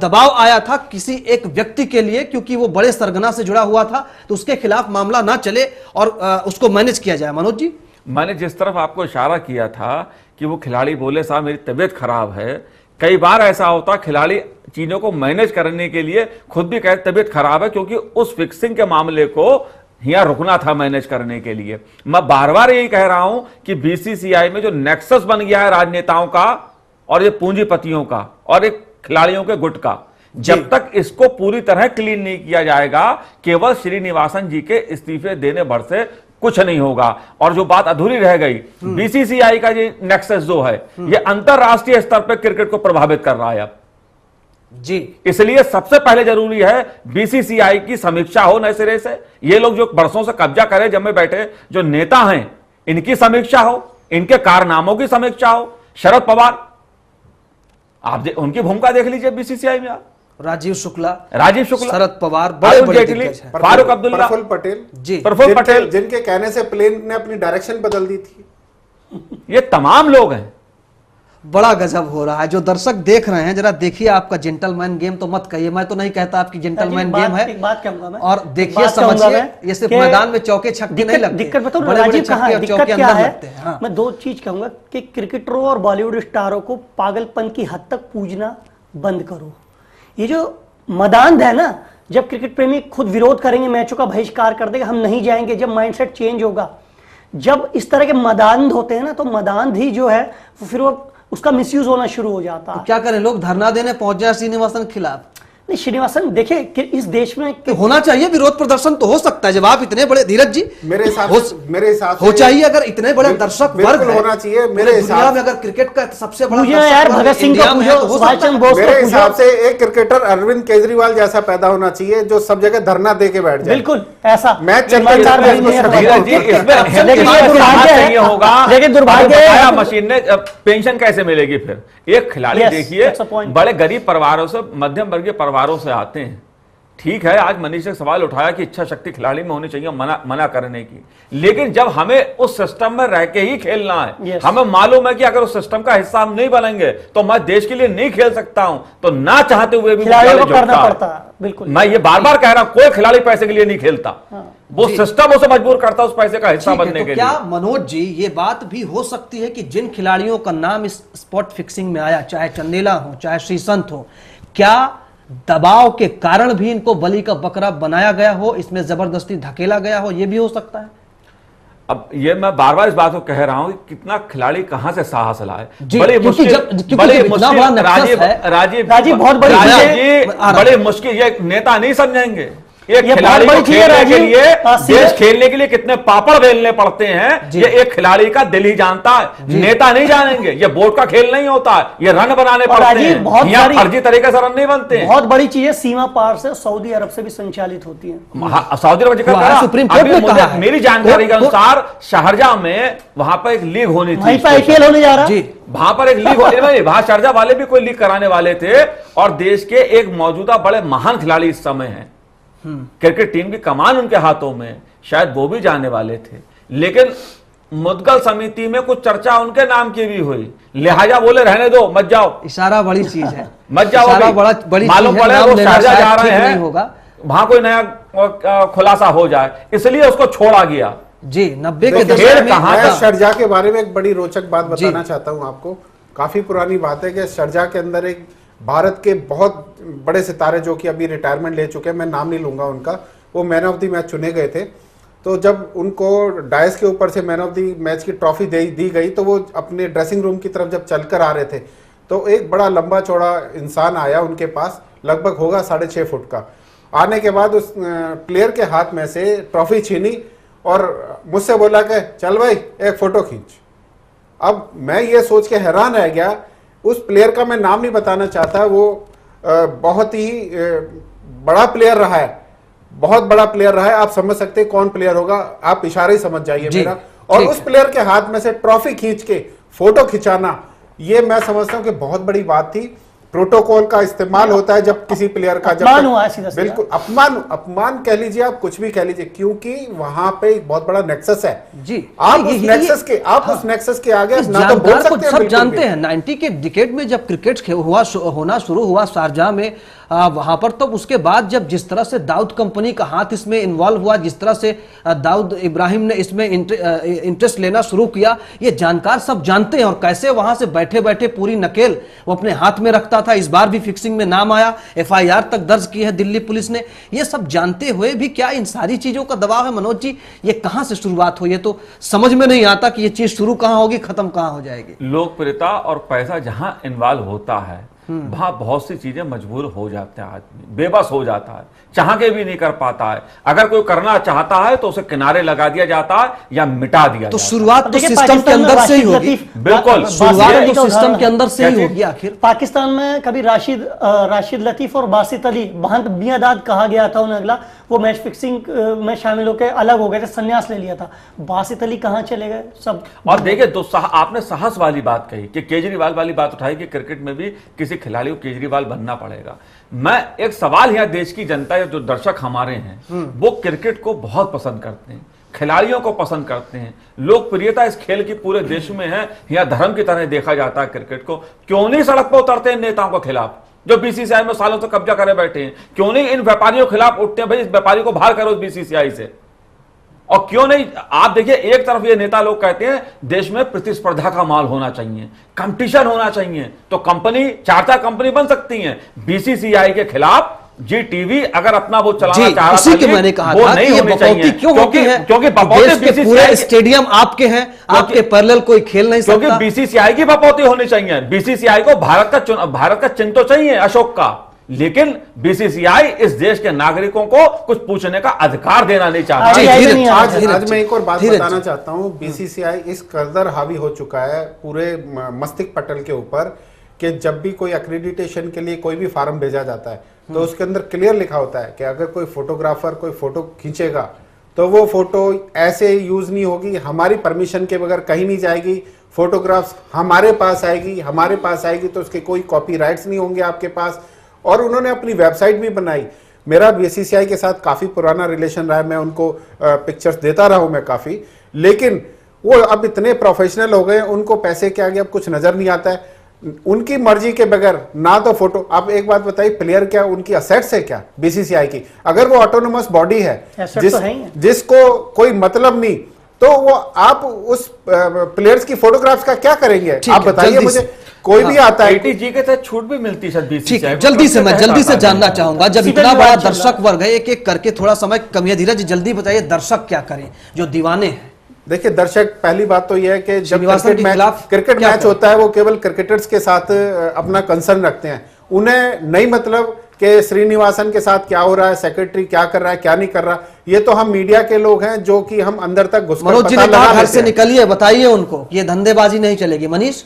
दबाव आया था किसी एक व्यक्ति के लिए, क्योंकि वो बड़े सरगना से जुड़ा हुआ था, तो उसके खिलाफ मामला ना चले और उसको मैनेज किया जाए। मनोज जी, मैंने जिस तरफ आपको इशारा किया था कि वो खिलाड़ी बोले साहब मेरी तबीयत खराब है, कई बार ऐसा होता खिलाड़ी चीजों को मैनेज करने के लिए खुद भी कहते तबीयत खराब है, क्योंकि उस फिक्सिंग के मामले को यहां रुकना था मैनेज करने के लिए। मैं बार बार यही कह रहा हूं कि बीसीसीआई में जो नेक्सस बन गया है राजनेताओं का और ये पूंजीपतियों का और एक खिलाड़ियों के गुट का, जब तक इसको पूरी तरह क्लीन नहीं किया जाएगा, केवल श्रीनिवासन जी के इस्तीफे देने भर से कुछ नहीं होगा। और जो बात अधूरी रह गई, बीसीसीआई का ये नेक्सस जो है ये अंतरराष्ट्रीय स्तर पर क्रिकेट को प्रभावित कर रहा है अब जी, इसलिए सबसे पहले जरूरी है बीसीसीआई की समीक्षा हो नए सिरे से। ये लोग जो बरसों से कब्जा करे जब में बैठे जो नेता हैं, इनकी समीक्षा हो, इनके कारनामों की समीक्षा हो। शरद पवार, आप उनकी भूमिका देख लीजिए बीसीसीआई में। आप राजीव शुक्ला, शरद पवार, बड़े अरुण बड़े जेटली, दिग्गज हैं। फारूक अब्दुल्ला, प्रफुल्ल पटेल जी, प्रफुल्ल पटेल, जिनके कहने से प्लेन ने अपनी डायरेक्शन बदल दी थी। ये तमाम लोग हैं। बड़ा गजब हो रहा है। जो दर्शक देख रहे हैं, जरा देखिए आपका जेंटलमैन गेम तो मत कहिए, मैं तो नहीं कहता आपकी जेंटलमैन गेम है। एक बात कहूंगा मैं, और एक देखिए बात कहूंगा समझिए, मैं ये सिर्फ कि मैदान में चौके छक्के नहीं लगते, दिक्कत बताओ बड़े बड़े राजीव कहाँ छक्के है, और दिक्कत चौके क्या अंदर है? लगते हैं। हाँ। मैं दो चीज कहूंगा कि क्रिकेटरों और बॉलीवुड स्टारों को पागलपन की हद तक पूजना बंद करो। ये जो मदांध है ना, जब क्रिकेट प्रेमी खुद विरोध करेंगे, मैचों का बहिष्कार कर देंगे, हम नहीं जाएंगे, जब माइंडसेट चेंज होगा, जब इस तरह के मदांध होते हैं ना, तो मदांध ही जो है फिर वो उसका मिसयूज होना शुरू हो जाता है। क्या करें, लोग धरना देने पहुंच जाए श्रीनिवासन के खिलाफ? नहीं, श्रीनिवासन देखिए कि इस देश में कि होना चाहिए, विरोध प्रदर्शन तो हो सकता है। जब आप इतने बड़े, धीरज जी, मेरे हिसाब हो चाहिए, अगर इतने बड़े दर्शक वर्ग बिल्कुल होना चाहिए। मेरे मेरे दुनिया हिसाब में अगर क्रिकेट का सबसे बड़ा पूछो यार, दर्शक वर्ग भगत सिंह को इंडिया में है, पूछो, तो हो सुभाष सकता है। चंद्र बोस को मेरे पूछो। हिसाब से एक क्रिकेटर अरविंद केजरीवाल जैसा पैदा होना चाहिए जो सब जगह धरना दे के बैठ जाए। बिल्कुल ऐसा मैच चल ईमानदार रहा है, बंदी है, इसको धीरज जी, इसमें लेकिन लेकिन ये दुर्भाग्य है, चाहिए होगा, लेकिन दुर्भाग्य है- बकाया मशीन ने पेंशन कैसे मिलेगी फिर? एक खिलाड़ी Yes, देखिए that's a point. बड़े गरीब परिवारों से, मध्यम वर्गीय परिवारों से आते हैं, ठीक है, आज मनीष ने सवाल उठाया कि इच्छा शक्ति खिलाड़ी में होनी चाहिए मना करने की, लेकिन जब हमें उस सिस्टम में रह के ही खेलना है, Yes. हमें मालूम है कि अगर उस सिस्टम का हिस्सा हम नहीं बनेंगे तो मैं देश के लिए नहीं खेल सकता हूं, तो ना चाहते हुए भी खिलाड़ियों को मुझे करना जुटता है। पड़ता है, बिल्कुल। मैं ये बार बार कह रहा हूं, कोई खिलाड़ी पैसे के लिए नहीं खेलता, वो सिस्टम उसे मजबूर करता है उस पैसे का हिस्सा ठीक है, बनने तो के क्या लिए। मनोज जी ये बात भी हो सकती है कि जिन खिलाड़ियों का नाम इस स्पॉट फिक्सिंग में आया, चाहे चंदेला हो चाहे श्रीसंत हो, क्या दबाव के कारण भी इनको बलि का बकरा बनाया गया हो, इसमें जबरदस्ती धकेला गया हो, यह भी हो सकता है? अब ये मैं बार बार इस बात को कह रहा हूं कि कितना खिलाड़ी कहां से साहस लाए, जी, बड़ी क्योंकि मुश्किल, क्योंकि बड़ी जब इतना बड़ा मुश्किल। नक्सस है, राजीव बहुत बड़ी चीज है। राजीव बड़े मुश्किल, ये नेता नहीं समझेंगे, ये ये खिलाड़ी बहुत को बड़ी चीज है, खेलने के राजीव। लिए, सीधे- देश खेलने के लिए कितने पापड़ बेलने पड़ते हैं, जी। ये एक खिलाड़ी का दिल ही जानता है, नेता नहीं जानेंगे। ये बोर्ड का खेल नहीं होता है, ये रन बनाने और पड़ते राजीव, हैं, बहुत यहाँ सारी- फर्जी तरीके से रन नहीं बनते हैं। बहुत बड़ी चीजें सीमा पार से सऊदी अरब से भी संचालित होती हैं। हाँ, सऊदी अरब जिक्र हुआ है, करा, सुप्रीम कोर्ट अभी ने मुझे- कहा है। मेरी जानकारी के कोर्ट- अनुसार शारजाह में वहां पर एक लीग होनी थी, वहीं पे आईपीएल होने जा रहा है। जी, वहां पर एक लीग होने, वहां शारजाह वाले भी कोई लीग कराने वाले थे, और देश के एक मौजूदा बड़े महान खिलाड़ी इस समय हैं, क्रिकेट टीम की कमान उनके हाथों में, शायद वो भी जाने वाले थे, लेकिन मुद्गल समिति में कुछ चर्चा उनके नाम की भी हुई, लिहाजा बोले रहने दो, मत जाओ, इशारा बड़ी चीज है, मत जाओ, इशारा अभी। बड़ी मालूम चीज है, पड़े नाम वो लेना शारजाह शायद जा रहे ठीक हैं, नहीं होगा। वहां कोई नया खुलासा हो जाए, इसलिए उसको छोड़ा गया। जी, 90 के देखिए, दशक खेल में कहाँ मैं था? शारजाह के बारे में एक बड़ी रोचक बात जी। बताना चाहता हूं आपको। काफी पुरानी बात है कि शारजाह के अंदर एक भारत के बहुत बड़े सितारे जो कि अभी रिटायरमेंट ले चुके हैं, मैं नाम नहीं लूंगा उनका, वो मैन ऑफ द मैच चुने गए थे। तो जब उनको डायस के ऊपर से मैन ऑफ द मैच की ट्रॉफी दी गई, तो वो अपने ड्रेसिंग रूम की तरफ जब चलकर आ रहे थे, तो एक बड़ा लंबा चौड़ा इंसान आया उनके पास, लगभग होगा 6.5 फुट का। आने के बाद उस प्लेयर के हाथ में से ट्रॉफी छीनी और मुझसे बोला कि चल भाई एक फोटो खींच। अब मैं ये सोच के हैरान रह गया, उस प्लेयर का मैं नाम नहीं बताना चाहता, वो बहुत ही बड़ा प्लेयर रहा है, बहुत बड़ा प्लेयर रहा है, आप समझ सकते हैं कौन प्लेयर होगा, आप इशारा ही समझ जाइए जी, मेरा। और ठीक उस है। प्लेयर के हाथ में से ट्रॉफी खींच के फोटो खिंचाना, ये मैं समझता हूं कि बहुत बड़ी बात थी। प्रोटोकॉल का इस्तेमाल होता है जब किसी प्लेयर का अपमान हुआ है सीधा सीधा। बिल्कुल अपमान कह लीजिए, आप कुछ भी कह लीजिए, क्योंकि वहां पे एक बहुत बड़ा नेक्सस है। जी, आप ये- उस ये- नेक्सस के हाँ। उस नेक्सस के आगे इस ना तो बोल जानकार को सकते हैं सब बिल्कुल जानते भी। हैं। 90 के डिकेड में जब क्रिकेट होना शुरू हुआ शारजाह में, वहां पर, तब उसके बाद जब जिस तरह से दाऊद कंपनी का हाथ इसमें इन्वॉल्व हुआ, जिस तरह से दाऊद इब्राहिम ने इसमें इंटरेस्ट लेना शुरू किया, ये जानकार सब जानते हैं। और कैसे वहां से बैठे बैठे पूरी नकेल वो अपने हाथ में रखता था। इस बार भी फिक्सिंग में नाम आया, FIR तक दर्ज की है दिल्ली पुलिस ने। ये सब जानते हुए भी क्या इन सारी चीजों का दबाव है? मनोज जी, ये कहां से शुरुआत हुई? ये तो समझ में नहीं आता कि ये चीज शुरू कहां होगी, खत्म कहां हो जाएगी। लोकप्रियता और पैसा जहां इन्वॉल्व होता है, वहां बहुत सी चीजें मजबूर हो जाते हैं, आदमी बेबस हो जाता है, चाह के भी नहीं कर पाता है। अगर कोई करना चाहता है तो उसे किनारे लगा दिया जाता है या मिटा दिया तो जाता है। शुरुआत तो देखिए, सिस्टम के पाकिस्तान में अंदर से ही राशिद होगी। लतीफ- बिल्कुल, शुरुआत बासित अली तो का सिस्टम उदाहरण के अंदर से ही कैसे? होगी आखिर। पाकिस्तान में कभी राशिद लतीफ और बासित अली महंत मियांदाद कहा गया था उन्हें, अगला वो मैच फिक्सिंग में शामिल होकर अलग हो गए थे, संन्यास ले लिया था। बासित अली कहाँ चले गए सब? और देखिए आपने साहस वाली बात कही कि केजरीवाल वाली बात उठाई कि क्रिकेट में भी किसी खिलाड़ी को केजरीवाल बनना पड़ेगा। मैं एक सवाल यहाँ देश की जनता या जो दर्शक हमारे हैं, वो क्रिकेट को बहुत पसंद करते हैं, खिलाड़ियों को पसंद करते हैं। लोकप्रियता इस खेल की पूरे देश में है, या धर्म की तरह देखा जाता है क्रिकेट को। क्यों नहीं सड़क पर उतरते हैं नेताओं के खिलाफ जो BCCI में सालों से कब्जा करे बैठे हैं? क्यों नहीं इन व्यापारियों के खिलाफ उठते हैं, भाई इस व्यापारी को बाहर करो BCCI से? और क्यों नहीं, आप देखिए, एक तरफ ये नेता लोग कहते हैं देश में प्रतिस्पर्धा का माहौल होना चाहिए, कंपटीशन होना चाहिए, तो कंपनी 4 कंपनी बन सकती हैं। BCCI के खिलाफ GTV अगर अपना वो चलाना जी, चाह रहा उसी था, के मैंने कहा वो था नहीं कि ये होनी बकौती चाहिए। क्यों होती है? क्योंकि देश बकौती के पूरे BCCI स्टेडियम आपके हैं, आपके पैरेलल कोई खेल नहीं क्योंकि सकता। BCCI की बकौती होनी चाहिए। BCCI को भारत का चिन्ह तो चाहिए अशोक का, लेकिन BCCI इस देश के नागरिकों को कुछ पूछने का अधिकार देना नहीं चाहता। जी, धीरे- नहीं आ रहा है। आज मैं एक और बात धीरज। बताना चाहता हूं। BCCI इस कदर हावी हो चुका है पूरे मस्तिष्क पटल के ऊपर कि जब भी कोई एक्रेडिटेशन के लिए कोई भी फार्म भेजा जाता है, तो उसके अंदर क्लियर लिखा होता है कि अगर कोई फोटोग्राफर कोई फोटो खींचेगा तो वो फोटो ऐसे यूज नहीं होगी, हमारी परमिशन के बगैर कहीं नहीं जाएगी, फोटोग्राफ्स हमारे पास आएगी तो उसके कोई कॉपीराइट्स नहीं होंगे आपके पास। और उन्होंने अपनी वेबसाइट भी बनाई। मेरा बीसीसीआई के साथ काफी पुराना रिलेशन रहा है, मैं उनको पिक्चर्स देता रहा हूं मैं काफी, लेकिन वो अब इतने प्रोफेशनल हो गए, उनको पैसे के आगे अब कुछ नजर नहीं आता है। उनकी मर्जी के बगैर ना तो फोटो, आप एक बात बताइए, प्लेयर क्या उनकी असेट्स है क्या बीसीसीआई की? अगर वो ऑटोनोमस बॉडी है जिसको कोई मतलब नहीं, तो वो आप उस प्लेयर्स की फोटोग्राफ्स का क्या करेंगे? आप बताइए मुझे। कोई भी आता है एटीजी के तहत छूट भी मिलती है बीसीसीआई। जल्दी से मैं जल्दी से जानना चाहूंगा, जब इतना बड़ा दर्शक वर्ग है, एक एक करके थोड़ा समय कम है, धीरज जल्दी बताइए, दर्शक क्या करें जो दीवाने हैं? देखिए दर्शक, पहली बात तो यह है कि जब क्रिकेट मैच होता है वो केवल क्रिकेटर्स के साथ अपना कंसर्न रखते हैं, उन्हें नहीं मतलब कि श्रीनिवासन के साथ क्या हो रहा है, सेक्रेटरी क्या कर रहा है, क्या नहीं कर रहा। ये तो हम मीडिया के लोग हैं जो कि हम अंदर तक घुसकर मनोज जी ने कहा घर से निकलिए, बताइए उनको ये धंधेबाजी नहीं चलेगी। मनीष,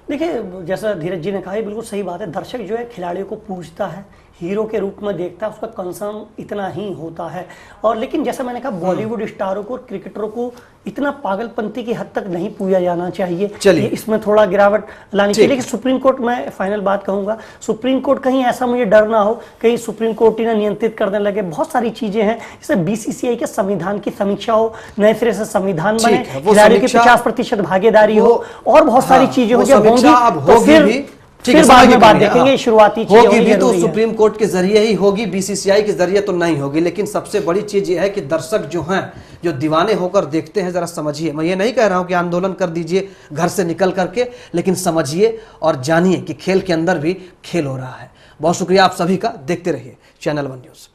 देखिए जैसा धीरज जी ने कहा, बिल्कुल सही बात है। दर्शक जो है खिलाड़ियों को पूछता है, हीरो के रूप में देखता है, उसका कंसर्न इतना ही होता है। और लेकिन जैसा मैंने कहा, बॉलीवुड स्टारों को और क्रिकेटरों को इतना पागलपंती की हद तक नहीं पूजा जाना चाहिए। ये इसमें थोड़ा गिरावट लानी चाहिए। लेकिन सुप्रीम कोर्ट, मैं फाइनल बात कहूंगा, सुप्रीम कोर्ट कहीं ऐसा मुझे डर ना हो कहीं सुप्रीम कोर्ट ही ना नियंत्रित करने लगे। बहुत सारी चीजें हैं, जैसे बीसीसीआई के संविधान की समीक्षा हो, नए सिरे से संविधान बने, खिलाड़ियों की 50% भागीदारी हो, और बहुत सारी चीजें हो जो होंगी, फिर बाद में बात देखेंगे। शुरुआती चीजें होगी भी तो सुप्रीम कोर्ट के जरिए ही होगी, बीसीसीआई के जरिए तो नहीं होगी। लेकिन सबसे बड़ी चीज ये है कि दर्शक जो हैं, जो दीवाने होकर देखते हैं, जरा समझिए। मैं ये नहीं कह रहा हूं कि आंदोलन कर दीजिए घर से निकल करके, लेकिन समझिए और जानिए कि खेल के अंदर भी खेल हो रहा है। बहुत शुक्रिया आप सभी का, देखते रहिए चैनल 1 न्यूज़।